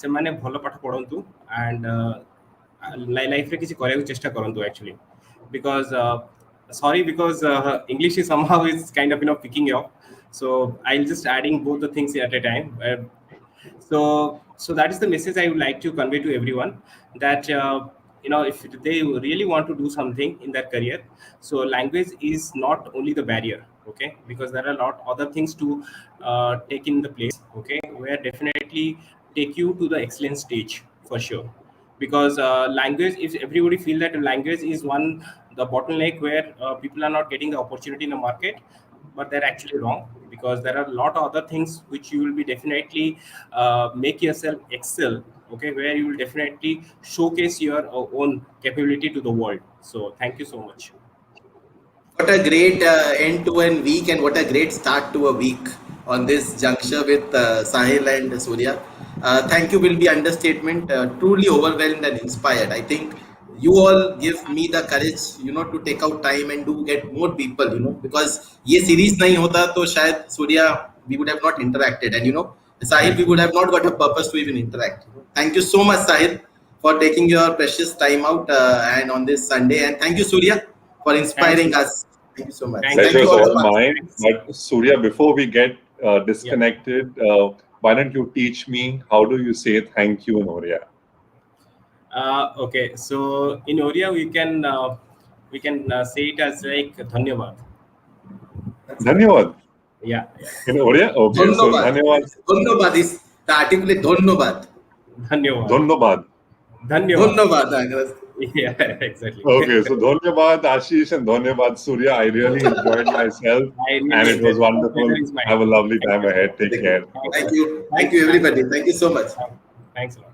ସେମାନେ ଭଲ ପାଠ ପଢ଼ନ୍ତୁ and ଲାଇଫରେ କିଛି କରିବାକୁ ଚେଷ୍ଟା କରନ୍ତୁ actually, because because English is somehow is kind of picking up, so I'll just adding both the things at a time. So that is the message I would like to convey to everyone, that if they really want to do something in their career, so language is not only the barrier, okay, because there are a lot other things to take in the place, okay, where definitely take you to the excellent stage for sure. Because language, if everybody feel that language is the bottleneck where people are not getting the opportunity in the market, but they're actually wrong, because there are a lot of other things which you will be definitely make yourself excel, okay, where you will definitely showcase your own capability to the world. So thank you so much. What a great end to a week, and what a great start to a week on this juncture with Sahil and Surya. Thank you will be understatement. Truly overwhelmed and inspired. I think you all give me the courage, to take out time and do get more people, because ये series नहीं होता तो शायद Surya we would have not interacted, and Sahil we would have not got a purpose to even interact. Thank you so much, Sahil, for taking your precious time out and on this Sunday, and thank you, Surya, for inspiring us. Thank you so much. Pleasure is all mine. But Surya, before we get disconnected, why don't you teach me how do you say thank you in Oriya? Okay, so in Oriya we can say it as like dhanyavad. Dhanyavad. Yeah. In Oriya, okay. Dhanyavad. So dhanyavad. Dhanyavad is the articulate dhanyavad. Dhanyavad. Dhanyavad. Dhanyavad. Yeah, exactly. Okay, so dhanyavad Ashish and dhanyavad Surya. I really enjoyed myself, and it was wonderful. Have a lovely time ahead. Take care. Thank you, everybody. Thank you so much. Thanks a lot.